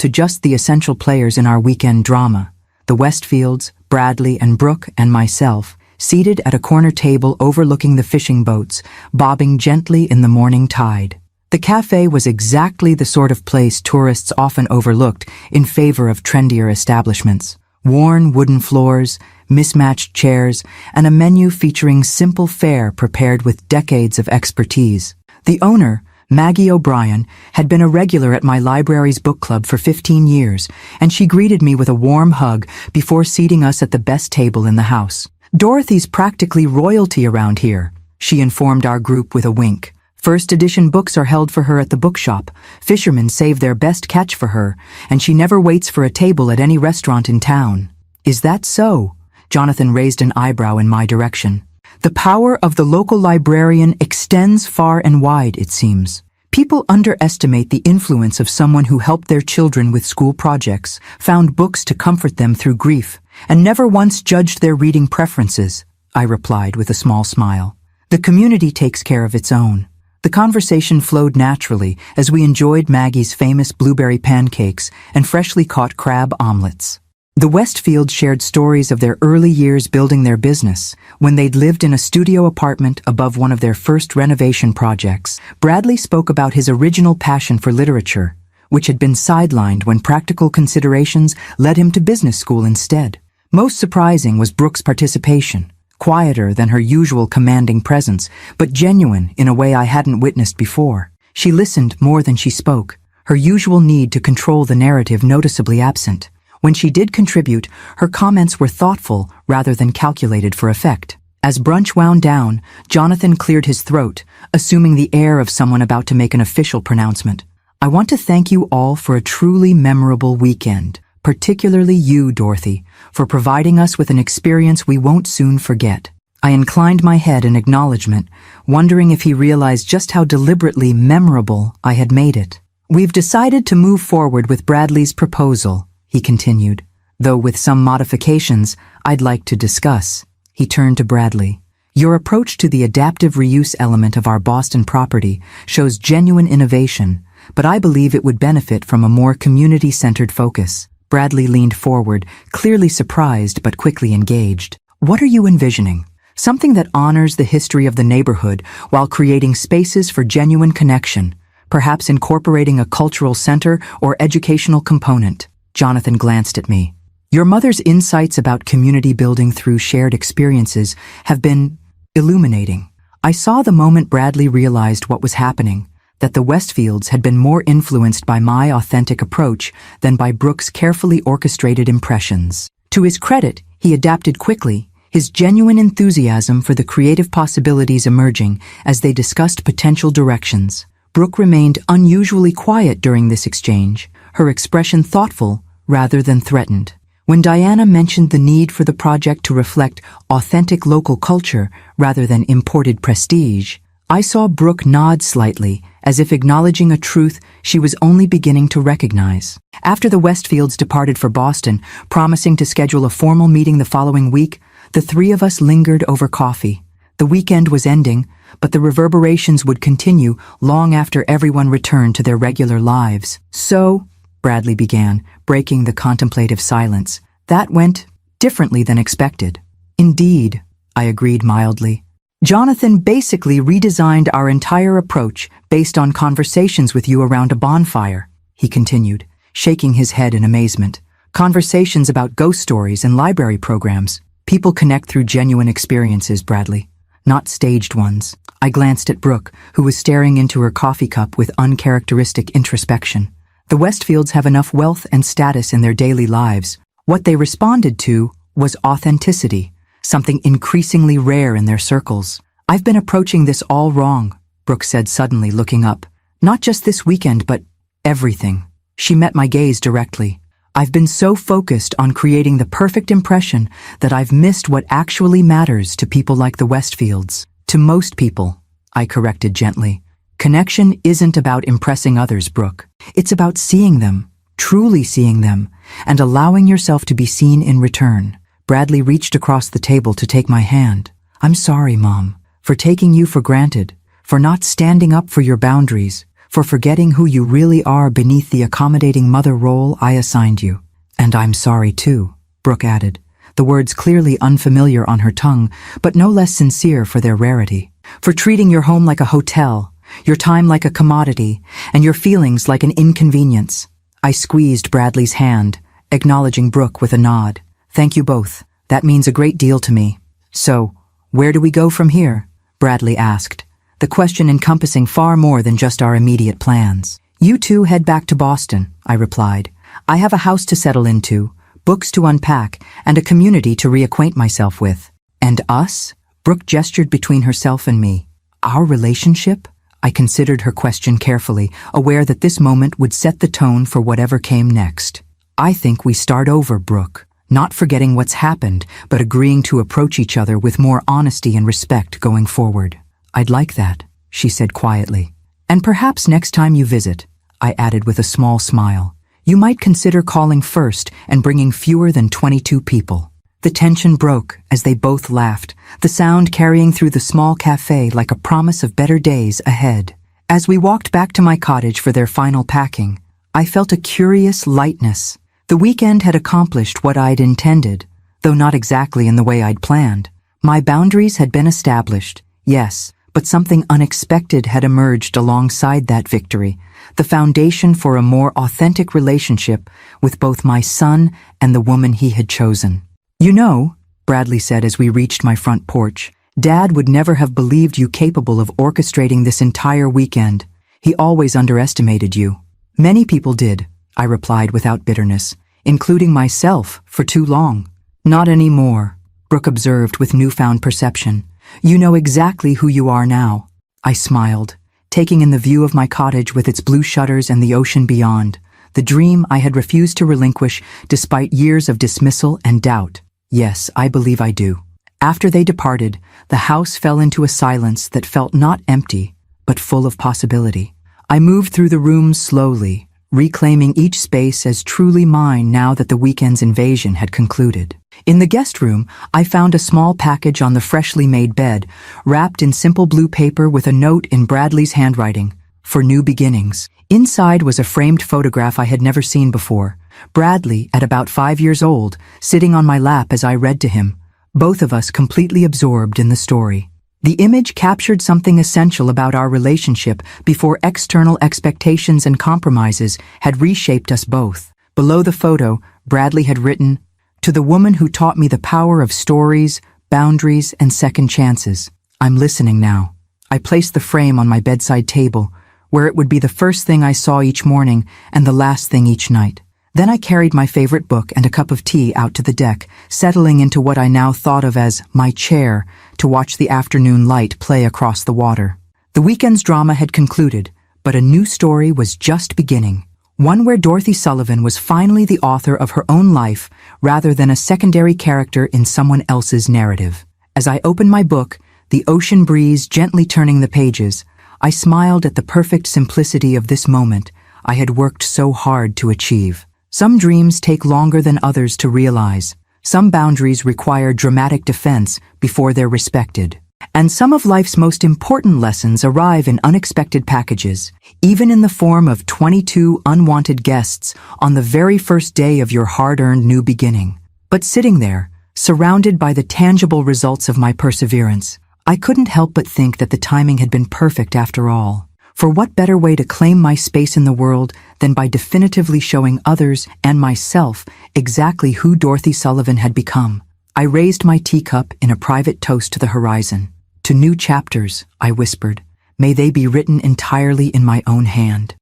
to just the essential players in our weekend drama: the Westfields, Bradley and Brooke, and myself, seated at a corner table overlooking the fishing boats, bobbing gently in the morning tide. The cafe was exactly the sort of place tourists often overlooked in favor of trendier establishments. Worn wooden floors, mismatched chairs, and a menu featuring simple fare prepared with decades of expertise. The owner, Maggie O'Brien, had been a regular at my library's book club for 15 years, and she greeted me with a warm hug before seating us at the best table in the house. "Dorothy's practically royalty around here," she informed our group with a wink. "First edition books are held for her at the bookshop. Fishermen save their best catch for her, and she never waits for a table at any restaurant in town." "Is that so?" Jonathan raised an eyebrow in my direction. The power of the local librarian extends far and wide, it seems. People underestimate the influence of someone who helped their children with school projects, found books to comfort them through grief, and never once judged their reading preferences, I replied with a small smile. The community takes care of its own. The conversation flowed naturally as we enjoyed Maggie's famous blueberry pancakes and freshly caught crab omelets. The Westfields shared stories of their early years building their business, when they'd lived in a studio apartment above one of their first renovation projects. Bradley spoke about his original passion for literature, which had been sidelined when practical considerations led him to business school instead. Most surprising was Brooke's participation, quieter than her usual commanding presence, but genuine in a way I hadn't witnessed before. She listened more than she spoke, her usual need to control the narrative noticeably absent. When she did contribute, her comments were thoughtful rather than calculated for effect. As brunch wound down, Jonathan cleared his throat, assuming the air of someone about to make an official pronouncement. "I want to thank you all for a truly memorable weekend, particularly you, Dorothy, for providing us with an experience we won't soon forget." I inclined my head in acknowledgement, wondering if he realized just how deliberately memorable I had made it. "We've decided to move forward with Bradley's proposal," he continued, "though with some modifications I'd like to discuss." He turned to Bradley. "Your approach to the adaptive reuse element of our Boston property shows genuine innovation, but I believe it would benefit from a more community-centered focus." Bradley leaned forward, clearly surprised but quickly engaged. "What are you envisioning? Something that honors the history of the neighborhood while creating spaces for genuine connection, perhaps incorporating a cultural center or educational component." Jonathan glanced at me. "Your mother's insights about community building through shared experiences have been illuminating." I saw the moment Bradley realized what was happening, that the Westfields had been more influenced by my authentic approach than by Brooke's carefully orchestrated impressions. To his credit, he adapted quickly, his genuine enthusiasm for the creative possibilities emerging as they discussed potential directions. Brooke remained unusually quiet during this exchange, her expression thoughtful rather than threatened. When Diana mentioned the need for the project to reflect authentic local culture rather than imported prestige, I saw Brooke nod slightly, as if acknowledging a truth she was only beginning to recognize. After the Westfields departed for Boston, promising to schedule a formal meeting the following week, the three of us lingered over coffee. The weekend was ending, but the reverberations would continue long after everyone returned to their regular lives. "So," Bradley began, breaking the contemplative silence, "that went differently than expected." "Indeed," I agreed mildly. "Jonathan basically redesigned our entire approach based on conversations with you around a bonfire," he continued, shaking his head in amazement. "Conversations about ghost stories and library programs. People connect through genuine experiences, Bradley, not staged ones." I glanced at Brooke, who was staring into her coffee cup with uncharacteristic introspection. The Westfields have enough wealth and status in their daily lives. What they responded to was authenticity, something increasingly rare in their circles. "I've been approaching this all wrong," Brooke said suddenly, looking up. "Not just this weekend, but everything." She met my gaze directly. "I've been so focused on creating the perfect impression that I've missed what actually matters to people like the Westfields." "To most people," I corrected gently. "Connection isn't about impressing others, Brooke. It's about seeing them, truly seeing them, and allowing yourself to be seen in return." Bradley reached across the table to take my hand. "I'm sorry, Mom, for taking you for granted, for not standing up for your boundaries, for forgetting who you really are beneath the accommodating mother role I assigned you." "And I'm sorry too," Brooke added, the words clearly unfamiliar on her tongue, but no less sincere for their rarity. "For treating your home like a hotel, your time like a commodity, and your feelings like an inconvenience." I squeezed Bradley's hand, acknowledging Brooke with a nod. "Thank you both. That means a great deal to me." "So, where do we go from here?" Bradley asked, the question encompassing far more than just our immediate plans. "You two head back to Boston," I replied. "I have a house to settle into, books to unpack, and a community to reacquaint myself with." "And us?" Brooke gestured between herself and me. "Our relationship?" I considered her question carefully, aware that this moment would set the tone for whatever came next. "I think we start over, Brooke. Not forgetting what's happened, but agreeing to approach each other with more honesty and respect going forward." "I'd like that," she said quietly. "And perhaps next time you visit," I added with a small smile, "you might consider calling first and bringing fewer than 22 people." The tension broke as they both laughed, the sound carrying through the small cafe like a promise of better days ahead. As we walked back to my cottage for their final packing, I felt a curious lightness. The weekend had accomplished what I'd intended, though not exactly in the way I'd planned. My boundaries had been established, yes, but something unexpected had emerged alongside that victory, the foundation for a more authentic relationship with both my son and the woman he had chosen. "You know," Bradley said as we reached my front porch, "Dad would never have believed you capable of orchestrating this entire weekend. He always underestimated you." "Many people did," I replied without bitterness, "including myself for too long." "Not anymore," Brooke observed with newfound perception. "You know exactly who you are now." I smiled, taking in the view of my cottage with its blue shutters and the ocean beyond, the dream I had refused to relinquish despite years of dismissal and doubt. "Yes, I believe I do." After they departed, the house fell into a silence that felt not empty, but full of possibility. I moved through the rooms slowly, reclaiming each space as truly mine now that the weekend's invasion had concluded. In the guest room, I found a small package on the freshly made bed, wrapped in simple blue paper with a note in Bradley's handwriting, "For new beginnings." Inside was a framed photograph I had never seen before. Bradley, at about 5 years old, sitting on my lap as I read to him, both of us completely absorbed in the story. The image captured something essential about our relationship before external expectations and compromises had reshaped us both. Below the photo, Bradley had written, "To the woman who taught me the power of stories, boundaries, and second chances. I'm listening now." I placed the frame on my bedside table, where it would be the first thing I saw each morning and the last thing each night. Then I carried my favorite book and a cup of tea out to the deck, settling into what I now thought of as my chair to watch the afternoon light play across the water. The weekend's drama had concluded, but a new story was just beginning. One where Dorothy Sullivan was finally the author of her own life rather than a secondary character in someone else's narrative. As I opened my book, the ocean breeze gently turning the pages, I smiled at the perfect simplicity of this moment I had worked so hard to achieve. Some dreams take longer than others to realize. Some boundaries require dramatic defense before they're respected. And some of life's most important lessons arrive in unexpected packages, even in the form of 22 unwanted guests on the very first day of your hard-earned new beginning. But sitting there, surrounded by the tangible results of my perseverance, I couldn't help but think that the timing had been perfect after all. For what better way to claim my space in the world than by definitively showing others and myself exactly who Dorothy Sullivan had become? I raised my teacup in a private toast to the horizon. "To new chapters," I whispered. "May they be written entirely in my own hand."